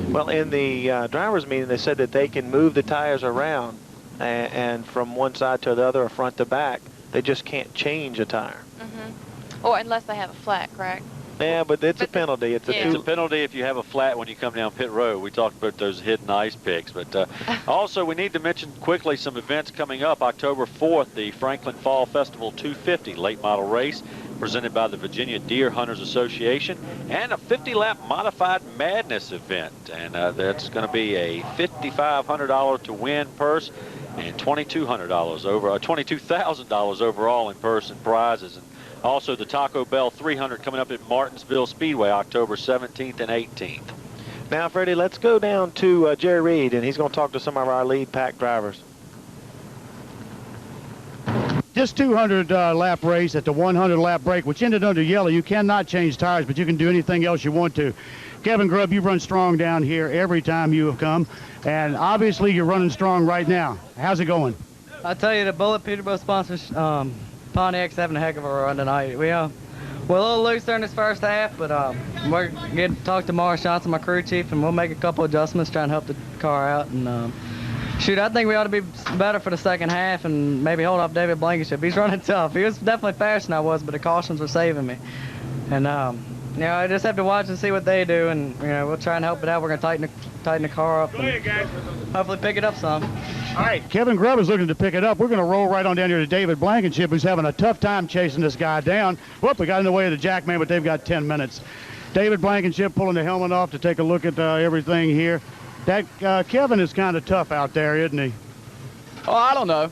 Well, in the driver's meeting, they said that they can move the tires around and from one side to the other or front to back. They just can't change a tire. Mm-hmm. Or unless they have a flat, correct? Yeah, but it's a penalty. It's a penalty if you have a flat when you come down pit road. We talked about those hidden ice picks. But also, we need to mention quickly some events coming up. October 4th, the Franklin Fall Festival 250 late model race presented by the Virginia Deer Hunters Association, and a 50-lap modified madness event. And that's going to be a $5,500 to win purse and $2,200 overall in purse and prizes. And also the Taco Bell 300 coming up at Martinsville Speedway October 17th and 18th. Now, Freddie, let's go down to Jerry Reed, and he's going to talk to some of our lead pack drivers. This 200-lap race at the 100-lap break, which ended under yellow, you cannot change tires, but you can do anything else you want to. Kevin Grubb, you've run strong down here every time you have come, and obviously you're running strong right now. How's it going? I tell you, the Bullet Peterbilt sponsors, Pontiac's having a heck of a run tonight. We're a little loose during this first half, but we're getting to talk to Morris Johnson, my crew chief, and we'll make a couple adjustments, try and help the car out. And shoot, I think we ought to be better for the second half and maybe hold up David Blankenship. He's running tough. He was definitely faster than I was, but the cautions were saving me. And you know, I just have to watch and see what they do, and you know, we'll try and help it out. We're gonna tighten the car up, and hopefully pick it up some. All right, Kevin Grubb is looking to pick it up. We're going to roll right on down here to David Blankenship, who's having a tough time chasing this guy down. Whoop, we got in the way of the Jackman, but they've got 10 minutes. David Blankenship pulling the helmet off to take a look at everything here. That Kevin is kind of tough out there, isn't he? Oh, I don't know.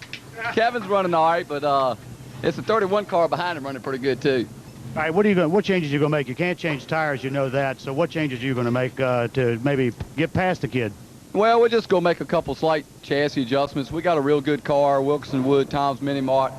Kevin's running all right, but it's a 31 car behind him running pretty good too. All right, what changes are you going to make? You can't change tires, you know that. So what changes are you going to make to maybe get past the kid? Well, we're just going to make a couple slight chassis adjustments. We got a real good car, Wilkinson Wood, Tom's Mini Mart,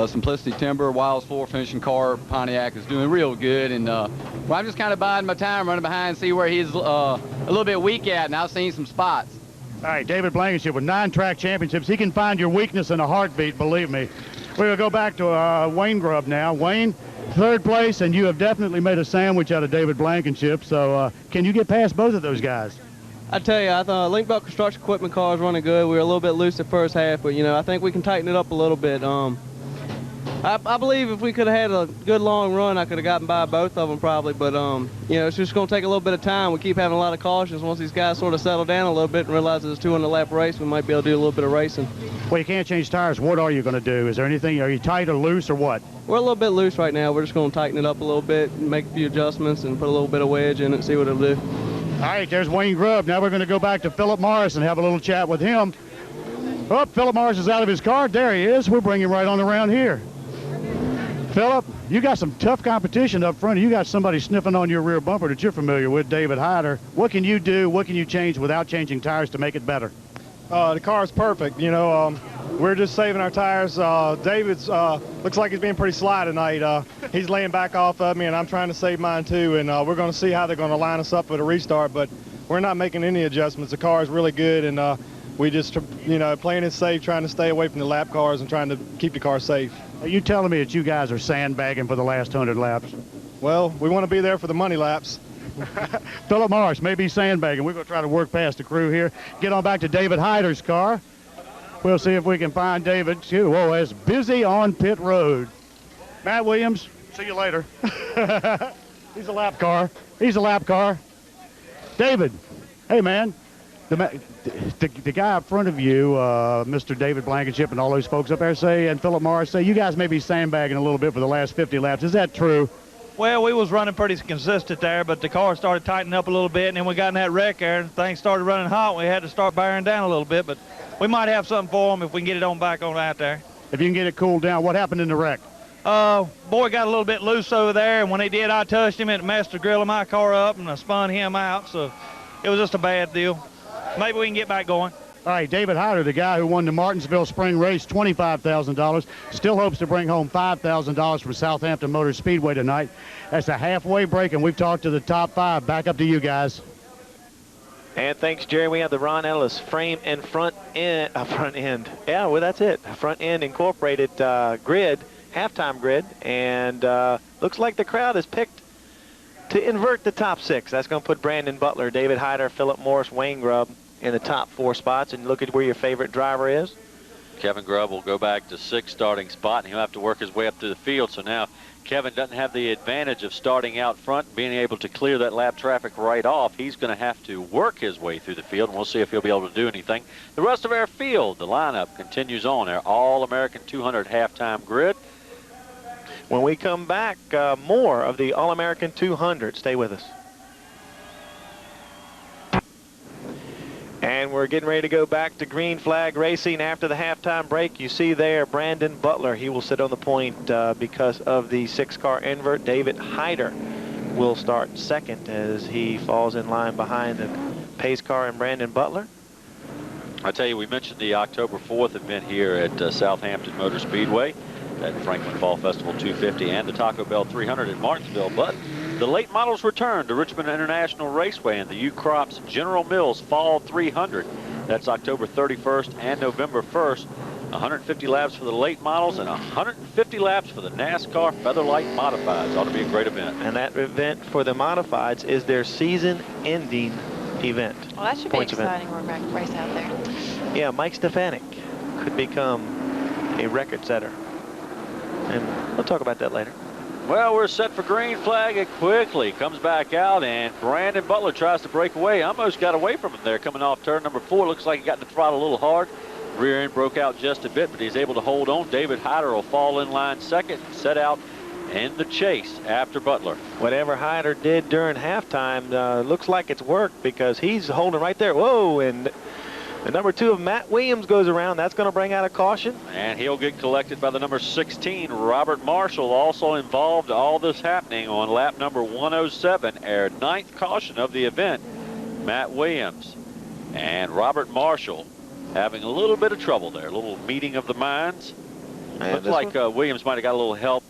Simplicity Timber, Wiles 4 finishing car. Pontiac is doing real good, and well, I'm just kind of biding my time, running behind, see where he's a little bit weak at, and I've seen some spots. All right, David Blankenship with 9 track championships. He can find your weakness in a heartbeat, believe me. We're going to go back to Wayne Grubb now. Wayne, 3rd place, and you have definitely made a sandwich out of David Blankenship, so can you get past both of those guys? I tell you, I thought Link Belt Construction Equipment car is running good. We were a little bit loose the first half, but, you know, I think we can tighten it up a little bit. I believe if we could have had a good long run, I could have gotten by both of them probably, but, you know, it's just going to take a little bit of time. We keep having a lot of cautions. Once these guys sort of settle down a little bit and realize it's a 200-lap race, we might be able to do a little bit of racing. Well, you can't change tires. What are you going to do? Is there anything? Are you tight or loose or what? We're a little bit loose right now. We're just going to tighten it up a little bit and make a few adjustments and put a little bit of wedge in it and see what it'll do. All right, there's Wayne Grubb. Now we're going to go back to Philip Morris and have a little chat with him. Oh, Philip Morris is out of his car. There he is. We'll bring him right on around here. Philip, you got some tough competition up front. You got somebody sniffing on your rear bumper that you're familiar with, David Hyder. What can you do? What can you change without changing tires to make it better? The car is perfect. You know, we're just saving our tires. David's looks like he's being pretty sly tonight. He's laying back off of me, and I'm trying to save mine too. And we're going to see how they're going to line us up for the restart. But we're not making any adjustments. The car is really good, and we just, you know, playing it safe, trying to stay away from the lap cars and trying to keep the car safe. Are you telling me that you guys are sandbagging for the last 100 laps? Well, we want to be there for the money laps. Philip Morris may be sandbagging. We're going to try to work past the crew here. Get on back to David Hyder's car. We'll see if we can find David. Whoa, it's busy on pit road. Matt Williams, see you later. He's a lap car. He's a lap car. David, hey, man. The guy up front of you, Mr. David Blankenship and all those folks up there say, and Philip Morris say, you guys may be sandbagging a little bit for the last 50 laps. Is that true? Well, we was running pretty consistent there, but the car started tightening up a little bit, and then we got in that wreck there, and things started running hot. We had to start bearing down a little bit, but we might have something for them if we can get it on back on out there. If you can get it cooled down, what happened in the wreck? Boy got a little bit loose over there, and when he did, I touched him, and it messed the grill of my car up, and I spun him out, so it was just a bad deal. Maybe we can get back going. All right, David Hyder, the guy who won the Martinsville Spring Race, $25,000, still hopes to bring home $5,000 from Southampton Motor Speedway tonight. That's a halfway break, and we've talked to the top 5. Back up to you guys. And thanks, Jerry. We have the Ron Ellis frame and front end. Yeah, well, that's it. Front end incorporated grid, halftime grid, and looks like the crowd has picked to invert the top 6. That's going to put Brandon Butler, David Hyder, Philip Morris, Wayne Grubb in the top 4 spots. And look at where your favorite driver is. Kevin Grubb will go back to 6th starting spot, and he'll have to work his way up through the field. So now Kevin doesn't have the advantage of starting out front, being able to clear that lap traffic right off. He's going to have to work his way through the field, and we'll see if he'll be able to do anything. The rest of our field, the lineup continues on. Our All-American 200 halftime grid. When we come back, more of the All-American 200. Stay with us. And we're getting ready to go back to green flag racing after the halftime break. You see there Brandon Butler. He will sit on the point because of the 6-car invert. David Hyder will start 2nd as he falls in line behind the pace car and Brandon Butler. I tell you, we mentioned the October 4th event here at Southampton Motor Speedway, at Franklin Fall Festival 250 and the Taco Bell 300 in Martinsville. But the late models return to Richmond International Raceway and the U-Crops General Mills Fall 300. That's October 31st and November 1st. 150 laps for the late models and 150 laps for the NASCAR Featherlight Modifieds. Ought to be a great event. And that event for the Modifieds is their season-ending event. Well, that should be exciting. We're back to race out there. Yeah, Mike Stefanik could become a record setter. And we'll talk about that later. Well, we're set for green flag. It quickly comes back out, and Brandon Butler tries to break away. Almost got away from him there coming off turn number 4. Looks like he got the throttle a little hard. Rear end broke out just a bit, but he's able to hold on. David Hyder will fall in line 2nd, set out in the chase after Butler. Whatever Hyder did during halftime looks like it's worked because he's holding right there. Whoa, and the number 2 of Matt Williams goes around. That's going to bring out a caution. And he'll get collected by the number 16, Robert Marshall, also involved all this happening on lap number 107, our 9th caution of the event. Matt Williams and Robert Marshall having a little bit of trouble there, a little meeting of the minds. Looks like Williams might have got a little help,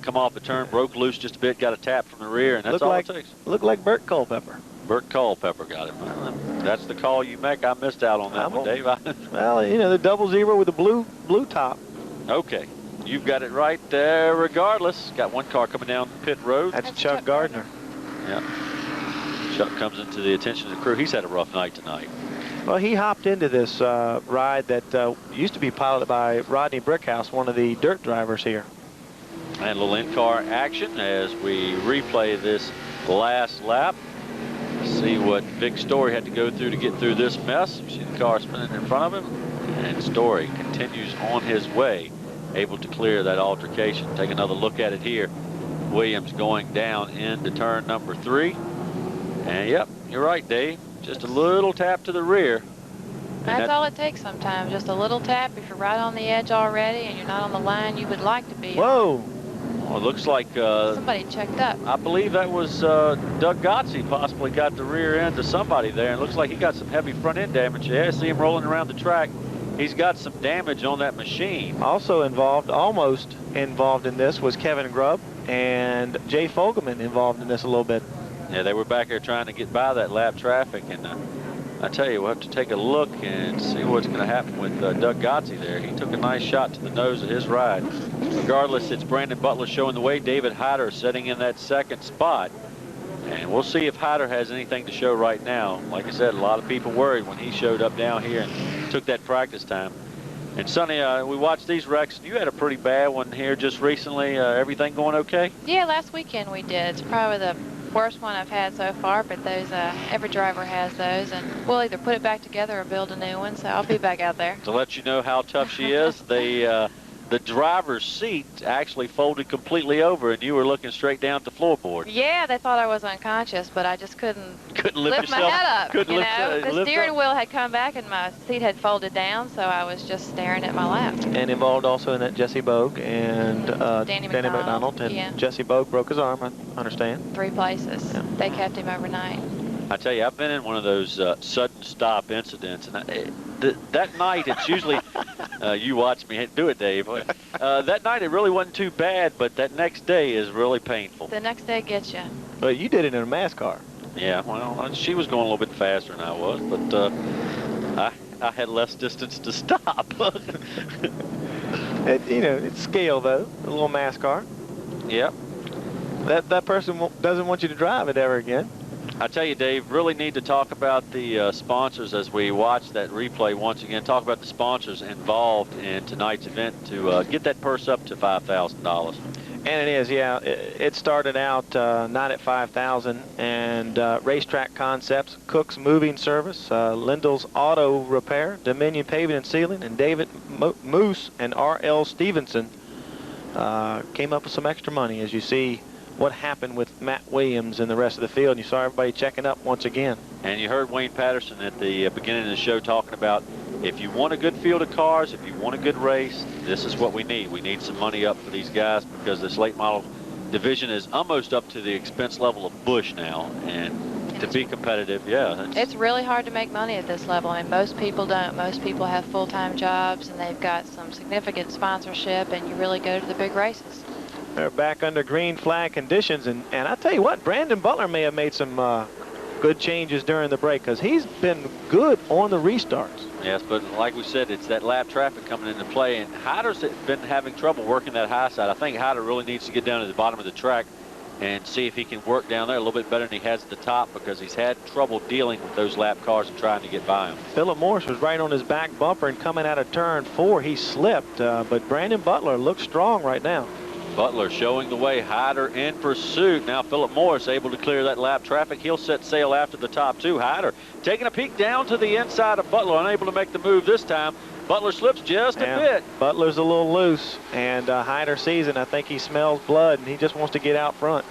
come off the turn, broke loose just a bit, got a tap from the rear, and that's all it takes. Looked like Burt Culpepper. Burt Culpepper got it. Well, that's the call you make. I missed out on that one, Dave. Well, you know, the 00 with the blue top. Okay. You've got it right there regardless. Got one car coming down pit road. That's Chuck Gardner. Yeah. Chuck comes into the attention of the crew. He's had a rough night tonight. Well, he hopped into this ride that used to be piloted by Rodney Brickhouse, one of the dirt drivers here. And a little in-car action as we replay this last lap. See what Vic Story had to go through to get through this mess. You see the car spinning in front of him. And Story continues on his way, able to clear that altercation. Take another look at it here. Williams going down into turn number 3. And yep, you're right, Dave. Just a little tap to the rear. That's all it takes sometimes, just a little tap if you're right on the edge already and you're not on the line you would like to be. Whoa. Well, it looks like Somebody checked up. I believe that was Doug Gotze possibly got the rear end to somebody there. And it looks like he got some heavy front end damage. Yeah, I see him rolling around the track. He's got some damage on that machine. Also involved, almost involved in this, was Kevin Grubb and Jay Fogelman involved in this a little bit. Yeah, they were back here trying to get by that lap traffic. And I tell you, we'll have to take a look and see what's going to happen with Doug Gotze there. He took a nice shot to the nose of his ride. Regardless, it's Brandon Butler showing the way. David Hyder sitting in that second spot. And we'll see if Hyder has anything to show right now. Like I said, a lot of people worried when he showed up down here and took that practice time. And Sonny, we watched these wrecks. You had a pretty bad one here just recently. Everything going okay? Yeah, last weekend we did. It's probably the worst one I've had so far, but those every driver has those, and we'll either put it back together or build a new one, so I'll be back out there. To let you know how tough she is, the driver's seat actually folded completely over, and you were looking straight down at the floorboard. Yeah, they thought I was unconscious, but I just couldn't lift my yourself, head up. couldn't You lift, know, the lift steering up. wheel had come back and my seat had folded down, so I was just staring at my lap. And involved also in that Jesse Bogue and Danny Danny McDonald, McDonald. And yeah. Jesse Bogue broke his arm, I understand. 3 places. Yeah. They kept him overnight. I tell you, I've been in one of those sudden stop incidents, and that night it's usually, you watch me do it, Dave. That night it really wasn't too bad, but that next day is really painful. The next day gets you. But you did it in a mass car. Yeah, well, she was going a little bit faster than I was, but I had less distance to stop. It's scale though, a little mass car. Yep. That person doesn't want you to drive it ever again. I tell you, Dave, really need to talk about the sponsors as we watch that replay once again. Talk about the sponsors involved in tonight's event to get that purse up to $5,000. And it is, yeah. It started out not at $5,000, and Racetrack Concepts, Cook's Moving Service, Lindell's Auto Repair, Dominion Paving and Sealing, and David Moose and R.L. Stevenson came up with some extra money, as you see what happened with Matt Williams and the rest of the field. And you saw everybody checking up once again. And you heard Wayne Patterson at the beginning of the show talking about if you want a good field of cars, if you want a good race, this is what we need. We need some money up for these guys because this late model division is almost up to the expense level of Busch now. And to be competitive, yeah. It's really hard to make money at this level. I mean, most people don't. Most people have full-time jobs, and they've got some significant sponsorship, and you really go to the big races. They're back under green flag conditions, and I tell you what, Brandon Butler may have made some good changes during the break because he's been good on the restarts. Yes, but like we said, it's that lap traffic coming into play, and Hyder's been having trouble working that high side. I think Hyder really needs to get down to the bottom of the track and see if he can work down there a little bit better than he has at the top because he's had trouble dealing with those lap cars and trying to get by him. Philip Morris was right on his back bumper, and coming out of turn 4, he slipped, but Brandon Butler looks strong right now. Butler showing the way, Hyder in pursuit. Now Philip Morris able to clear that lap traffic. He'll set sail after the top 2. Hyder taking a peek down to the inside of Butler, unable to make the move this time. Butler slips just a bit. Butler's a little loose, and Hyder sees it. I think he smells blood, and he just wants to get out front.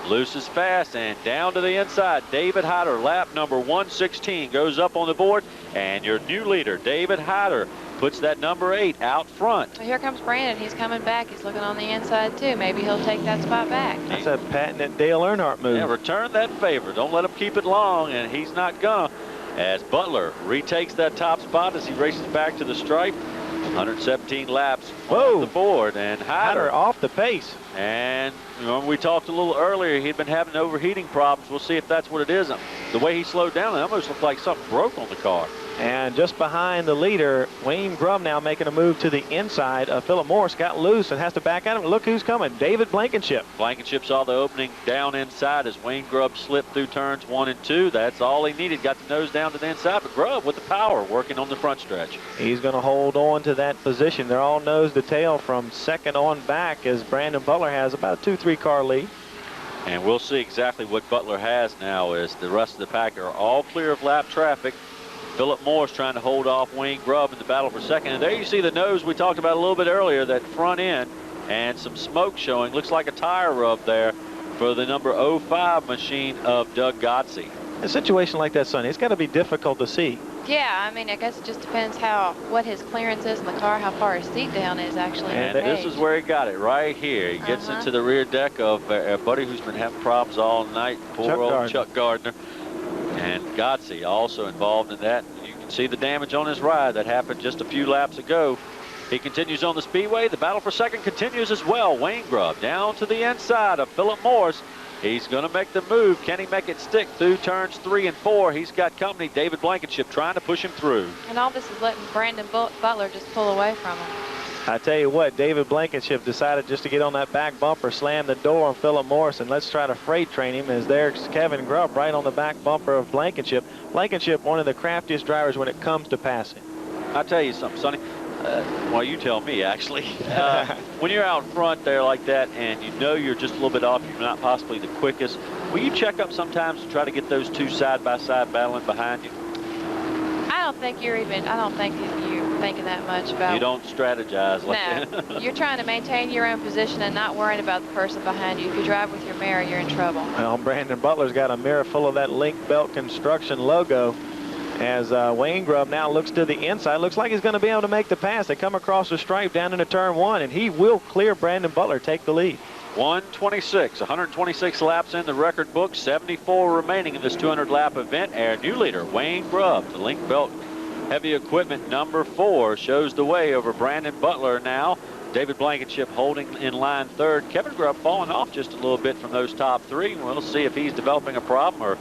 Loose is fast, and down to the inside. David Hyder, lap number 116, goes up on the board, and your new leader, David Hyder, puts that number 8 out front. Well, here comes Brandon. He's coming back. He's looking on the inside, too. Maybe he'll take that spot back. That's a patented Dale Earnhardt move. Yeah, return that favor. Don't let him keep it long, and he's not gonna. As Butler retakes that top spot as he races back to the stripe. 117 laps on the board, and Hyder off the pace. And we talked a little earlier, he'd been having overheating problems. We'll see if that's what it is. The way he slowed down, it almost looked like something broke on the car. And just behind the leader, Wayne Grubb now making a move to the inside. Philip Morris got loose and has to back at him. Look who's coming, David Blankenship. Blankenship saw the opening down inside as Wayne Grubb slipped through turns 1 and 2. That's all he needed. Got the nose down to the inside, but Grubb with the power working on the front stretch. He's going to hold on to that position. They're all nose to tail from second on back as Brandon Butler has about a 2-3 car lead. And we'll see exactly what Butler has now as the rest of the pack are all clear of lap traffic. Philip Morris trying to hold off Wayne Grubb in the battle for second. And there you see the nose we talked about a little bit earlier, that front end, and some smoke showing. Looks like a tire rub there for the number 05 machine of Doug Gotze. A situation like that, Sonny, it's got to be difficult to see. Yeah, I mean, I guess it just depends what his clearance is in the car, how far his seat down is actually. And this is where he got it, right here. He gets into the rear deck of a buddy who's been having problems all night, poor old Chuck Gardner. And Godsey also involved in that. You can see the damage on his ride that happened just a few laps ago. He continues on the speedway. The battle for second continues as well. Wayne Grubb down to the inside of Philip Morris. He's going to make the move. Can he make it stick through turns 3 and 4? He's got company. David Blankenship trying to push him through. And all this is letting Brandon Butler just pull away from him. I tell you what, David Blankenship decided just to get on that back bumper, slam the door on Philip Morris, and let's try to freight train him, as there's Kevin Grubb right on the back bumper of Blankenship. Blankenship, one of the craftiest drivers when it comes to passing. I'll tell you something, Sonny. Well, you tell me, actually. When you're out front there like that and you know you're just a little bit off, you're not possibly the quickest, will you check up sometimes to try to get those two side-by-side battling behind you? I don't think you're thinking that much about. You don't strategize like that. No, you're trying to maintain your own position and not worrying about the person behind you. If you drive with your mirror, you're in trouble. Well, Brandon Butler's got a mirror full of that Link Belt Construction logo. As Wayne Grubb now looks to the inside, looks like he's going to be able to make the pass. They come across the stripe down into turn 1, and he will clear Brandon Butler, take the lead. 126 laps in the record book, 74 remaining in this 200-lap event. Our new leader, Wayne Grubb, the Link Belt Heavy Equipment number 4, shows the way over Brandon Butler now. David Blankenship holding in line 3rd. Kevin Grubb falling off just a little bit from those top 3. We'll see if he's developing a problem or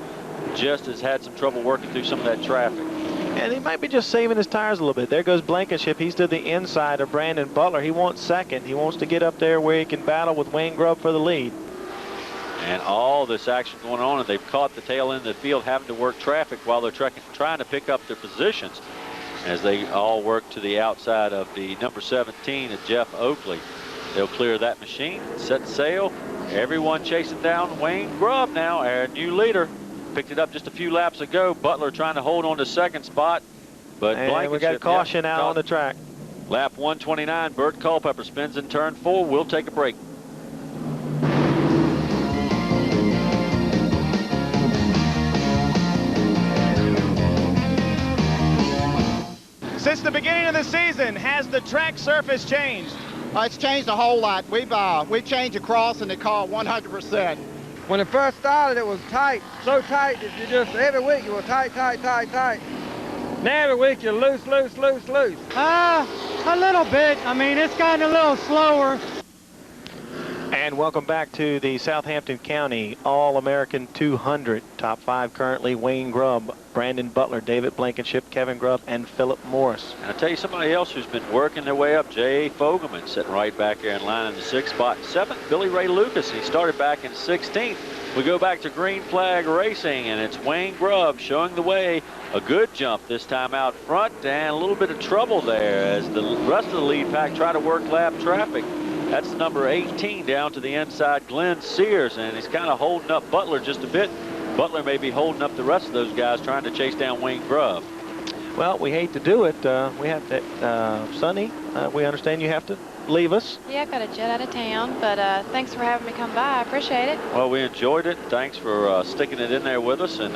just has had some trouble working through some of that traffic. And he might be just saving his tires a little bit. There goes Blankenship. He's to the inside of Brandon Butler. He wants second. He wants to get up there where he can battle with Wayne Grubb for the lead. And all this action going on, and they've caught the tail end of the field having to work traffic while they're trying to pick up their positions as they all work to the outside of the number 17 of Jeff Oakley. They'll clear that machine, set sail. Everyone chasing down Wayne Grubb now, our new leader. Picked it up just a few laps ago. Butler trying to hold on to second spot, but we got caution out on the track. Lap 129, Bert Culpepper spins in turn 4. We'll take a break. Since the beginning of the season, has the track surface changed? It's changed a whole lot. We've changed across in the car 100%. When it first started, it was tight, so tight that you just, every week you were tight, tight, tight, tight. Now every week you're loose, loose, loose, loose. A little bit. I mean, it's gotten a little slower. And welcome back to the Southampton County All-American 200. Top 5 currently: Wayne Grubb, Brandon Butler, David Blankenship, Kevin Grubb, and Philip Morris. And I'll tell you somebody else who's been working their way up, J.A. Fogelman, sitting right back there in line in the 6th spot. 7th, Billy Ray Lucas. He started back in 16th. We go back to Green Flag Racing, and it's Wayne Grubb showing the way. A good jump this time out front, and a little bit of trouble there as the rest of the lead pack try to work lap traffic. That's number 18 down to the inside, Glenn Sears, and he's kind of holding up Butler just a bit. Butler may be holding up the rest of those guys trying to chase down Wayne Grubb. Well, we hate to do it. We have to, Sonny, we understand you have to leave us. Yeah, I've got a jet out of town, but thanks for having me come by. I appreciate it. Well, we enjoyed it. Thanks for sticking it in there with us and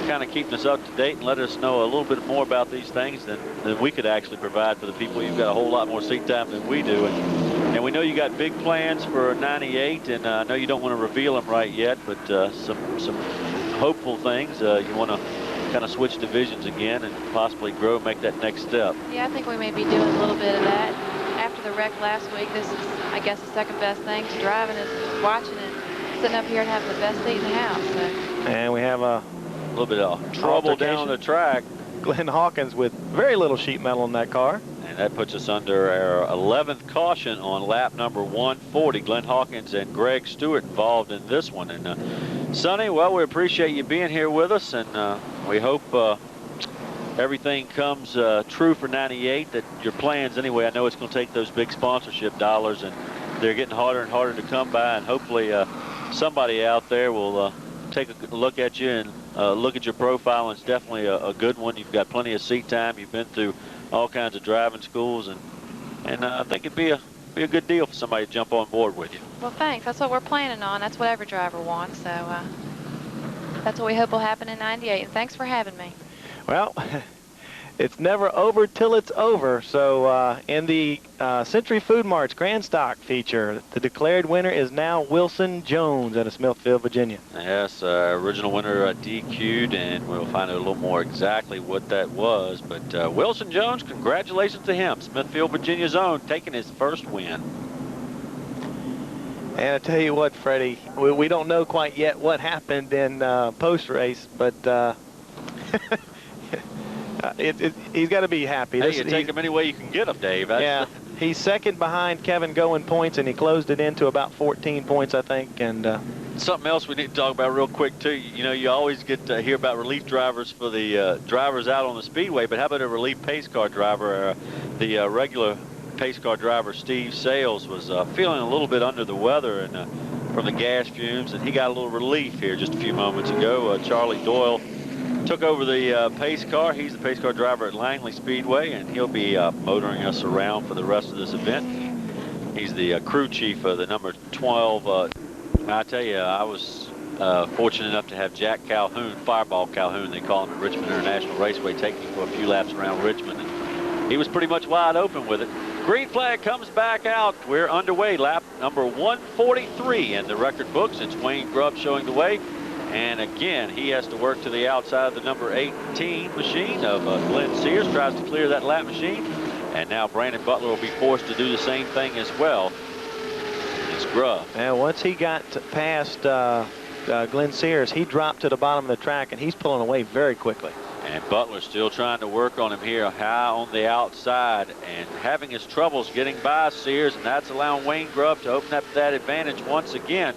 kind of keeping us up to date and letting us know a little bit more about these things than we could actually provide for the people. You've got a whole lot more seat time than we do. And we know you got big plans for 98, and I know you don't want to reveal them right yet, but some hopeful things. You want to kind of switch divisions again and possibly grow, make that next step. Yeah, I think we may be doing a little bit of that. After the wreck last week, this is, I guess, the second best thing to driving is watching and sitting up here and having the best seat in the house. So. And we have a little bit of trouble down the track. Glenn Hawkins with very little sheet metal in that car. And that puts us under our 11th caution on lap number 140. Glenn Hawkins and Greg Stewart involved in this one. And Sonny, well, we appreciate you being here with us, and we hope everything comes true for 98, that your plans anyway. I know it's going to take those big sponsorship dollars, and they're getting harder and harder to come by, and hopefully somebody out there will take a look at you and look at your profile, and it's definitely a good one. You've got plenty of seat time. You've been through all kinds of driving schools, and I think it'd be a good deal for somebody to jump on board with you. Well, thanks. That's what we're planning on. That's what every driver wants. So that's what we hope will happen in 98. And thanks for having me. Well, It's never over till it's over. So in the Century Food Mart's Grand Stock feature, the declared winner is now Wilson Jones out of Smithfield, Virginia. Yes, original winner DQ'd, and we'll find out a little more exactly what that was. But Wilson Jones, congratulations to him. Smithfield, Virginia's own, taking his first win. And I tell you what, Freddie, we don't know quite yet what happened in post-race, but he's got to be happy. Hey, you take him any way you can get him, Dave. Yeah, he's second behind Kevin Go in points, and he closed it into about 14 points, I think. And something else we need to talk about real quick, too. You know, you always get to hear about relief drivers for the drivers out on the Speedway, but how about a relief pace car driver? The regular pace car driver, Steve Sales, was feeling a little bit under the weather and from the gas fumes, and he got a little relief here just a few moments ago. Charlie Doyle took over the pace car. He's the pace car driver at Langley Speedway, and he'll be motoring us around for the rest of this event. He's the crew chief of the number 12. I tell you, I was fortunate enough to have Jack Calhoun, Fireball Calhoun, they call him at Richmond International Raceway, take me for a few laps around Richmond, and he was pretty much wide open with it. Green flag comes back out. We're underway, lap number 143 in the record books. It's Wayne Grubb showing the way. And again, he has to work to the outside of the number 18 machine of Glenn Sears, tries to clear that lap machine. And now Brandon Butler will be forced to do the same thing as well. It's Grubb. And once he got past Glenn Sears, he dropped to the bottom of the track, and he's pulling away very quickly. And Butler's still trying to work on him here high on the outside and having his troubles getting by Sears, and that's allowing Wayne Grubb to open up that advantage once again.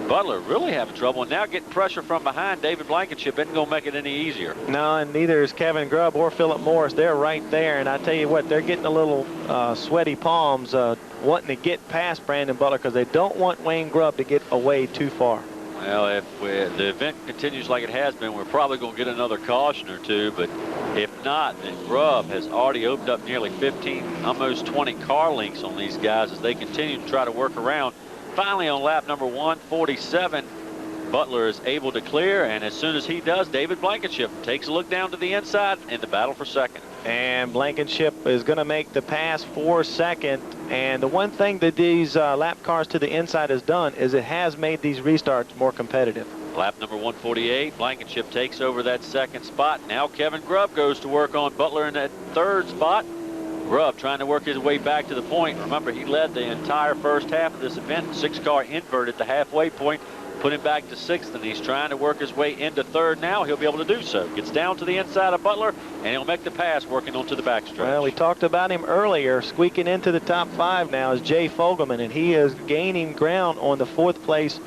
Butler really having trouble, and now getting pressure from behind. David Blankenship isn't going to make it any easier. No, and neither is Kevin Grubb or Philip Morris. They're right there, and I tell you what, they're getting a little sweaty palms wanting to get past Brandon Butler because they don't want Wayne Grubb to get away too far. Well, if the event continues like it has been, we're probably going to get another caution or two, but if not, then Grubb has already opened up nearly 15, almost 20 car lengths on these guys as they continue to try to work around. Finally, on lap number 147, Butler is able to clear, and as soon as he does, David Blankenship takes a look down to the inside in the battle for second. And Blankenship is going to make the pass for second. And the one thing that these lap cars to the inside has done is it has made these restarts more competitive. Lap number 148, Blankenship takes over that second spot. Now Kevin Grubb goes to work on Butler in that third spot. Grubb trying to work his way back to the point. Remember, he led the entire first half of this event. 6-car invert at the halfway point, put him back to sixth, and he's trying to work his way into third now. He'll be able to do so. Gets down to the inside of Butler, and he'll make the pass working onto the backstretch. Well, we talked about him earlier. Squeaking into the top 5 now is Jay Fogelman, and he is gaining ground on the 4th place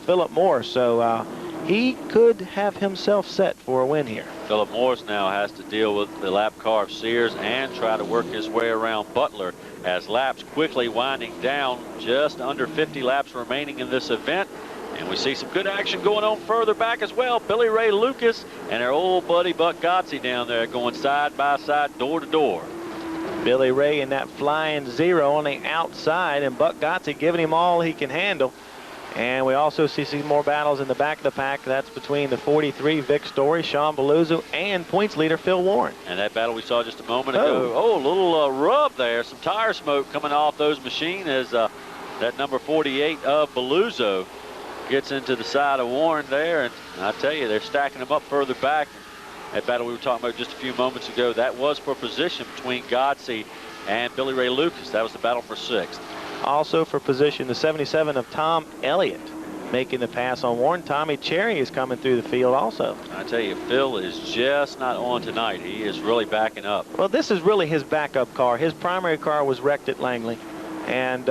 Philip Morris. So he could have himself set for a win here. Philip Morris now has to deal with the lap car of Sears and try to work his way around Butler as laps quickly winding down. Just under 50 laps remaining in this event. And we see some good action going on further back as well. Billy Ray Lucas and our old buddy Buck Godsey down there going side by side, door to door. Billy Ray in that flying zero on the outside, and Buck Godsey giving him all he can handle. And we also see some more battles in the back of the pack. That's between the 43 Vic Story, Sean Beluzo, and points leader Phil Warren. And that battle we saw just a moment ago. Oh, a little rub there. Some tire smoke coming off those machines as that number 48 of Beluzo gets into the side of Warren there. And I tell you, they're stacking them up further back. That battle we were talking about just a few moments ago, that was for position between Godsey and Billy Ray Lucas. That was the battle for 6th. Also for position, the 77 of Tom Elliott making the pass on Warren. Tommy Cherry is coming through the field also. I tell you, Phil is just not on tonight. He is really backing up. Well, this is really his backup car. His primary car was wrecked at Langley. And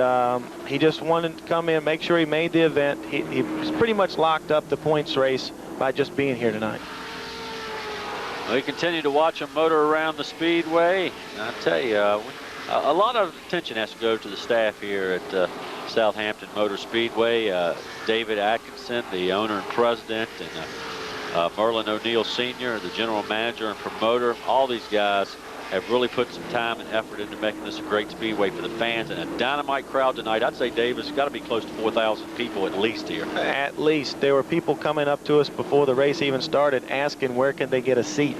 he just wanted to come in, make sure he made the event. He pretty much locked up the points race by just being here tonight. We continue to watch him motor around the Speedway. I tell you, a lot of attention has to go to the staff here at Southampton Motor Speedway. David Atkinson, the owner and president, and Merlin O'Neill Sr., the general manager and promoter. All these guys have really put some time and effort into making this a great speedway for the fans, and a dynamite crowd tonight. I'd say, Dave, it's got to be close to 4,000 people at least here. At least. There were people coming up to us before the race even started asking where can they get a seat.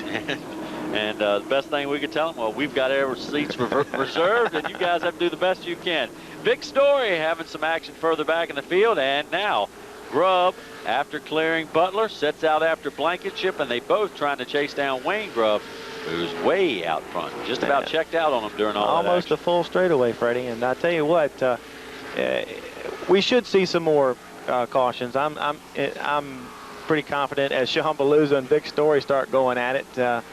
And the best thing we could tell them, well, we've got our seats reserved, and you guys have to do the best you can. Vic Story having some action further back in the field, and now Grubb, after clearing Butler, sets out after Blankenship, and they both trying to chase down Wayne Grubb, who's way out front. Just about checked out on him during all that Almost action. a full straightaway, Freddie. And I tell you what, we should see some more cautions. I'm pretty confident as Sean Beluza and Vic Story start going at it.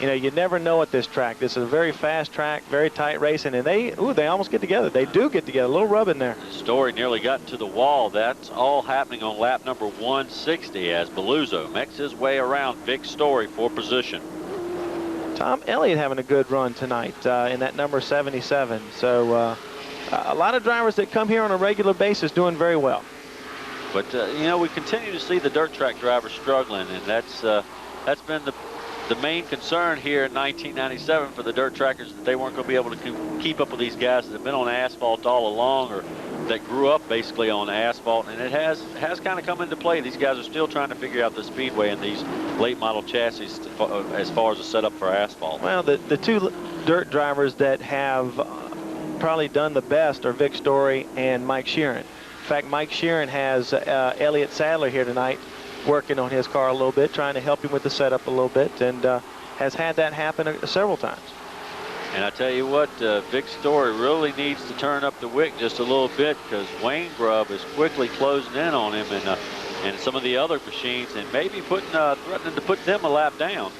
You know, you never know at this track. This is a very fast track, very tight racing, and they almost get together. They do get together. A little rub in there. Story nearly got into the wall. That's all happening on lap number 160 as Beluzo makes his way around Vic Story for position. Tom Elliott having a good run tonight in that number 77. So a lot of drivers that come here on a regular basis doing very well. But, you know, we continue to see the dirt track drivers struggling, and that's been the main concern here in 1997 for the dirt trackers, that they weren't going to be able to keep up with these guys that have been on asphalt all along, or that grew up basically on asphalt, and it has kind of come into play. These guys are still trying to figure out the speedway and these late model chassis as far as a setup for asphalt. Well, the two dirt drivers that have probably done the best are Vic Story and Mike Sheeran. In fact, Mike Sheeran has Elliott Sadler here tonight working on his car a little bit, trying to help him with the setup a little bit, and has had that happen several times. And I tell you what, Vic Story really needs to turn up the wick just a little bit, because Wayne Grubb is quickly closing in on him and some of the other machines, and maybe threatening to put them a lap down.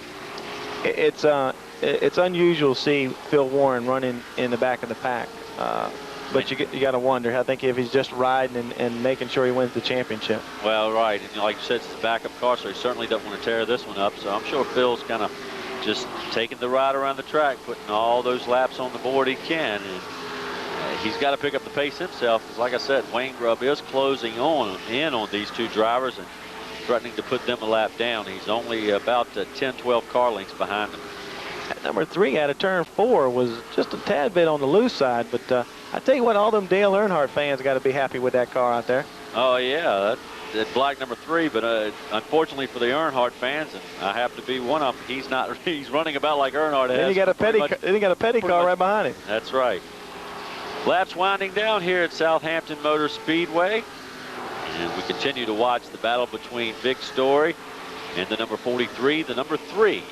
It's unusual to see Phil Warren running in the back of the pack. But you got to wonder, I think, if he's just riding and making sure he wins the championship. Well, right, and like you said, it's the backup car, so he certainly doesn't want to tear this one up. So I'm sure Phil's kind of just taking the ride around the track, putting all those laps on the board he can. And he's got to pick up the pace himself, because like I said, Wayne Grubb is closing in on these two drivers and threatening to put them a lap down. He's only about 10, 12 car lengths behind them. Number 3 out of turn 4 was just a tad bit on the loose side, but I tell you what, all them Dale Earnhardt fans got to be happy with that car out there. Oh yeah, that black number 3, but unfortunately for the Earnhardt fans, and I have to be one of them, he's running about like Earnhardt has. Then you got a petty car right behind him. That's right. Laps winding down here at Southampton Motor Speedway, and we continue to watch the battle between Vic Story and the number 43, the number 3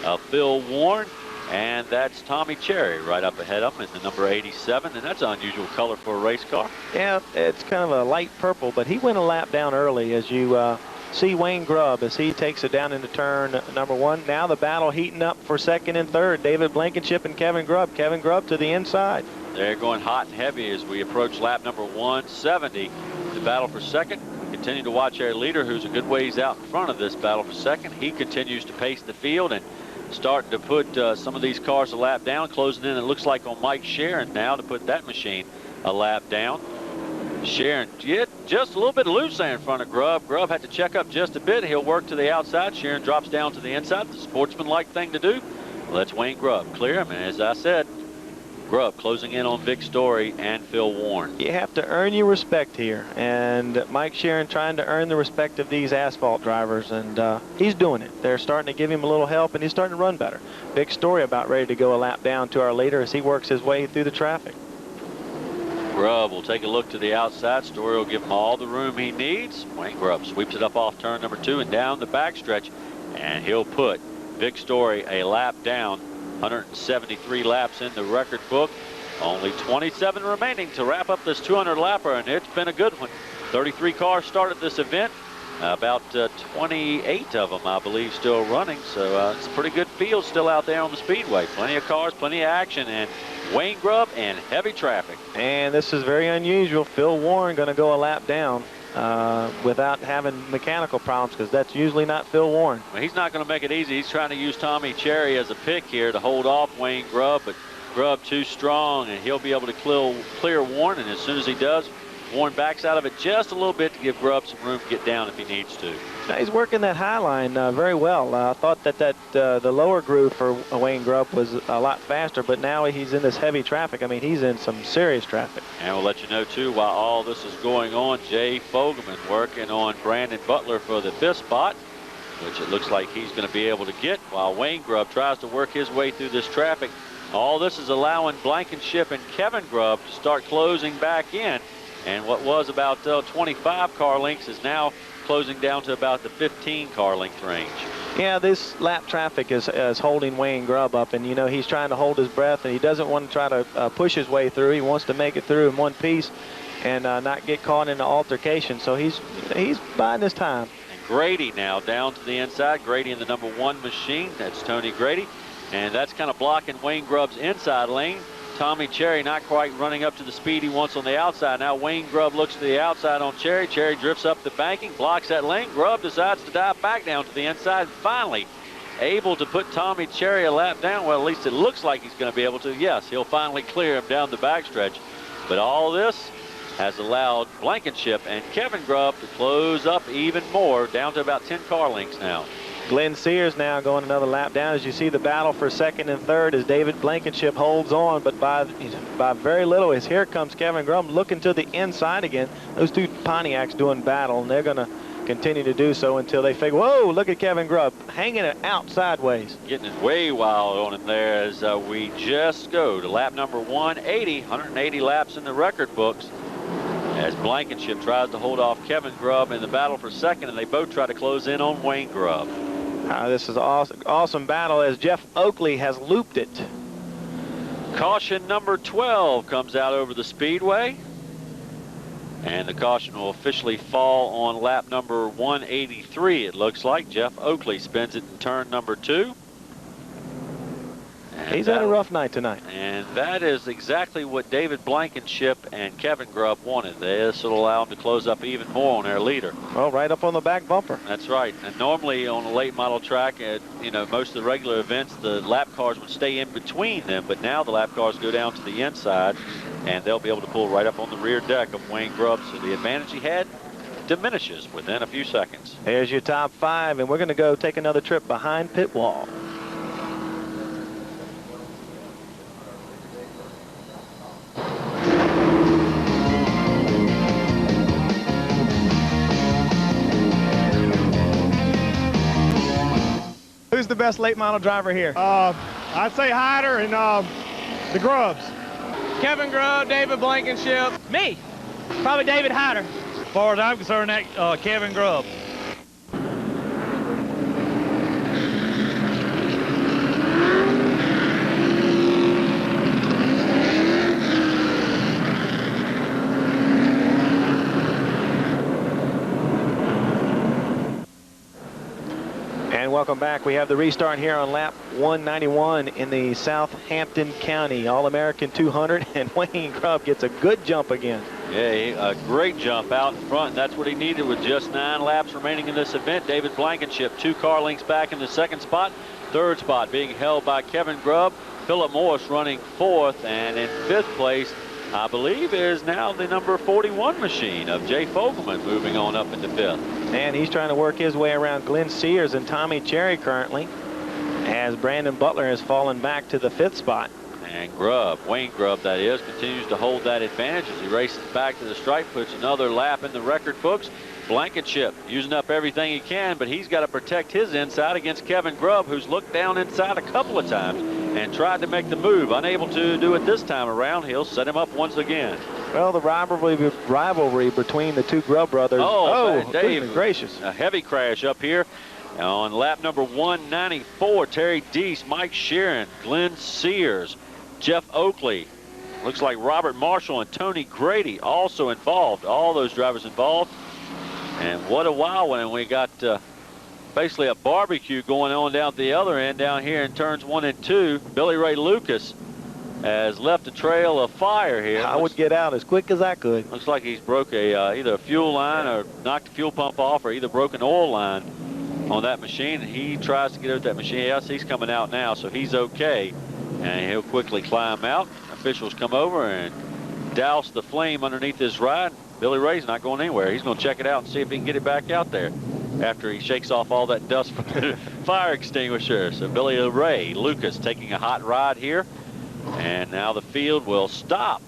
of Phil Warren, and that's Tommy Cherry right up ahead of him in the number 87, and that's an unusual color for a race car. Yeah, it's kind of a light purple, but he went a lap down early, as you see Wayne Grubb as he takes it down into turn number 1. Now the battle heating up for second and third. David Blankenship and Kevin Grubb. Kevin Grubb to the inside. They're going hot and heavy as we approach lap number 170. The battle for second. We continue to watch our leader, who's a good ways out in front of this battle for second. He continues to pace the field and starting to put some of these cars a lap down, closing in, it looks like, on Mike Sheeran now to put that machine a lap down. Sheeran just a little bit loose there in front of Grubb. Grubb had to check up just a bit. He'll work to the outside. Sheeran drops down to the inside. The sportsmanlike thing to do. Let's Wayne Grubb clear him. And as I said, Grubb closing in on Vic Story and Phil Warren. You have to earn your respect here, and Mike Sheeran trying to earn the respect of these asphalt drivers, and he's doing it. They're starting to give him a little help, and he's starting to run better. Vic Story about ready to go a lap down to our leader as he works his way through the traffic. Grubb will take a look to the outside. Story will give him all the room he needs. Wayne Grubb sweeps it up off turn number 2 and down the backstretch, and he'll put Vic Story a lap down. 173 laps in the record book. Only 27 remaining to wrap up this 200 lapper, and it's been a good one. 33 cars started this event. About 28 of them, I believe, still running. So it's a pretty good field still out there on the speedway. Plenty of cars, plenty of action, and Wayne Grubb in heavy traffic. And this is very unusual. Phil Warren going to go a lap down without having mechanical problems, because that's usually not Phil Warren. Well, he's not going to make it easy. He's trying to use Tommy Cherry as a pick here to hold off Wayne Grubb, but Grubb too strong, and he'll be able to clear Warren, and as soon as he does, Warren backs out of it just a little bit to give Grubb some room to get down if he needs to. Now he's working that high line very well. I thought that the lower groove for Wayne Grubb was a lot faster, but now he's in this heavy traffic. I mean, he's in some serious traffic. And we'll let you know, too, while all this is going on, Jay Fogelman working on Brandon Butler for the 5th spot. which it looks like he's going to be able to get while Wayne Grubb tries to work his way through this traffic. All this is allowing Blankenship and Kevin Grubb to start closing back in. And what was about 25 car lengths is now closing down to about the 15 car length range. Yeah, this lap traffic is holding Wayne Grubb up, and you know he's trying to hold his breath, and he doesn't want to try to push his way through. He wants to make it through in one piece and not get caught in the altercation. So he's biding his time. And Grady now down to the inside. Grady in the number 1 machine. That's Tony Grady, and that's kind of blocking Wayne Grubb's inside lane. Tommy Cherry not quite running up to the speed he wants on the outside. Now Wayne Grubb looks to the outside on Cherry. Cherry drifts up the banking, blocks that lane. Grubb decides to dive back down to the inside. Finally able to put Tommy Cherry a lap down. Well, at least it looks like he's going to be able to. Yes, he'll finally clear him down the backstretch. But all this has allowed Blankenship and Kevin Grubb to close up even more, down to about 10 car lengths now. Glenn Sears now going another lap down. As you see the battle for second and third as David Blankenship holds on, but by very little as here comes Kevin Grubb looking to the inside again. Those two Pontiacs doing battle, and they're going to continue to do so until they figure, whoa, look at Kevin Grubb hanging it out sideways. Getting it way wild on him there as we just go to lap number 180, 180 laps in the record books, as Blankenship tries to hold off Kevin Grubb in the battle for second, and they both try to close in on Wayne Grubb. This is an awesome battle as Jeff Oakley has looped it. Caution number 12 comes out over the speedway, and the caution will officially fall on lap number 183. It looks like Jeff Oakley spins it in turn number 2. And he's had a rough night tonight. And that is exactly what David Blankenship and Kevin Grubb wanted. This will allow them to close up even more on their leader. Well, right up on the back bumper. That's right. And normally on a late model track, you know, most of the regular events, the lap cars would stay in between them. But now the lap cars go down to the inside, and they'll be able to pull right up on the rear deck of Wayne Grubb. So the advantage he had diminishes within a few seconds. There's your top 5, and we're going to go take another trip behind pit wall. Who's the best late model driver here? I'd say Hyder and the Grubbs. Kevin Grubb, David Blankenship. Me. Probably David Hyder. As far as I'm concerned, Kevin Grubb. And welcome back. We have the restart here on lap 191 in the Southampton County All-American 200, and Wayne Grubb gets a good jump again. Yeah, a great jump out in front. That's what he needed with just 9 laps remaining in this event. David Blankenship 2 car lengths back in the second spot. Third spot being held by Kevin Grubb. Philip Morris running 4th, and in 5th place, I believe, is now the number 41 machine of Jay Fogelman, moving on up into 5th. And he's trying to work his way around Glenn Sears and Tommy Cherry currently, as Brandon Butler has fallen back to the 5th spot. And Grubb, Wayne Grubb that is, continues to hold that advantage as he races back to the stripe, puts another lap in the record books. Blankenship using up everything he can, but he's got to protect his inside against Kevin Grubb, who's looked down inside a couple of times and tried to make the move. Unable to do it this time around. He'll set him up once again. Well, the rivalry between the two Grubb brothers. Oh Dave, goodness gracious. A heavy crash up here on lap number 194. Terry Deese, Mike Sheeran, Glenn Sears, Jeff Oakley. Looks like Robert Marshall and Tony Grady also involved. All those drivers involved. And what a wild one. And we got basically a barbecue going on down at the other end down here in turns 1 and 2. Billy Ray Lucas has left a trail of fire here. I would get out as quick as I could. Looks like he's broke either a fuel line or knocked the fuel pump off, or either broke an oil line on that machine. And he tries to get out that machine. Yes, he's coming out now, so he's okay. And he'll quickly climb out. Officials come over and douse the flame underneath his ride. Billy Ray's not going anywhere. He's going to check it out and see if he can get it back out there after he shakes off all that dust from the fire extinguisher. So Billy Ray Lucas taking a hot ride here. And now the field will stop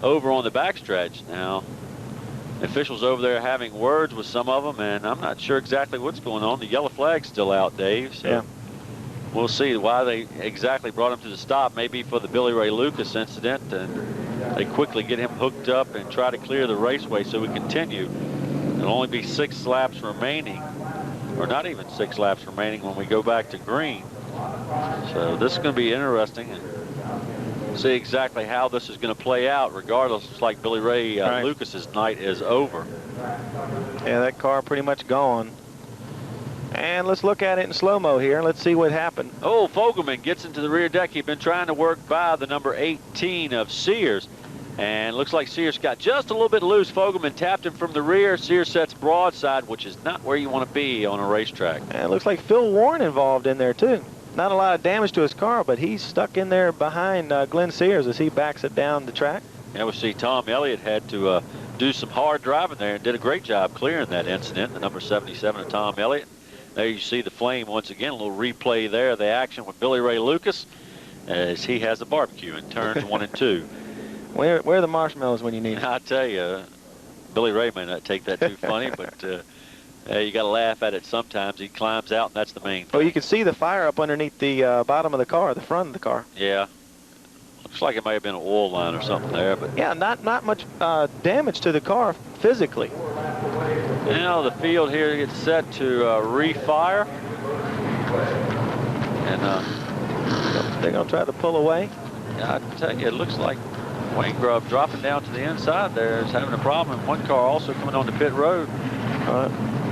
over on the backstretch. Now, Officials over there having words with some of them, and I'm not sure exactly what's going on. The yellow flag's still out, Dave. So yeah. We'll see why they exactly brought him to the stop. Maybe for the Billy Ray Lucas incident, and they quickly get him hooked up and try to clear the raceway so we continue. There'll only be 6 laps remaining, or not even 6 laps remaining when we go back to green. So this is going to be interesting, and see exactly how this is going to play out. Regardless, it's like Billy Ray Lucas's night is over. Yeah, that car pretty much gone. And let's look at it in slow-mo here. Let's see what happened. Oh, Fogelman gets into the rear deck. He'd been trying to work by the number 18 of Sears. And looks like Sears got just a little bit loose. Fogelman tapped him from the rear. Sears sets broadside, which is not where you want to be on a racetrack. And it looks like Phil Warren involved in there, too. Not a lot of damage to his car, but he's stuck in there behind Glenn Sears as he backs it down the track. Yeah, we see Tom Elliott had to do some hard driving there and did a great job clearing that incident. The number 77 of Tom Elliott. There you see the flame once again, a little replay there, the action with Billy Ray Lucas as he has a barbecue in turns 1 and 2. Where are the marshmallows when you need them? I tell you, Billy Ray may not take that too funny, but you got to laugh at it sometimes. He climbs out, and that's the main thing. Oh, you can see the fire up underneath the bottom of the car, the front of the car. Yeah. Looks like it may have been an oil line or something there, but yeah, not much damage to the car physically. Now the field here gets set to refire, and they're going to try to pull away. I tell you, it looks like Wayne Grubb dropping down to the inside there is having a problem. And one car also coming on the pit road.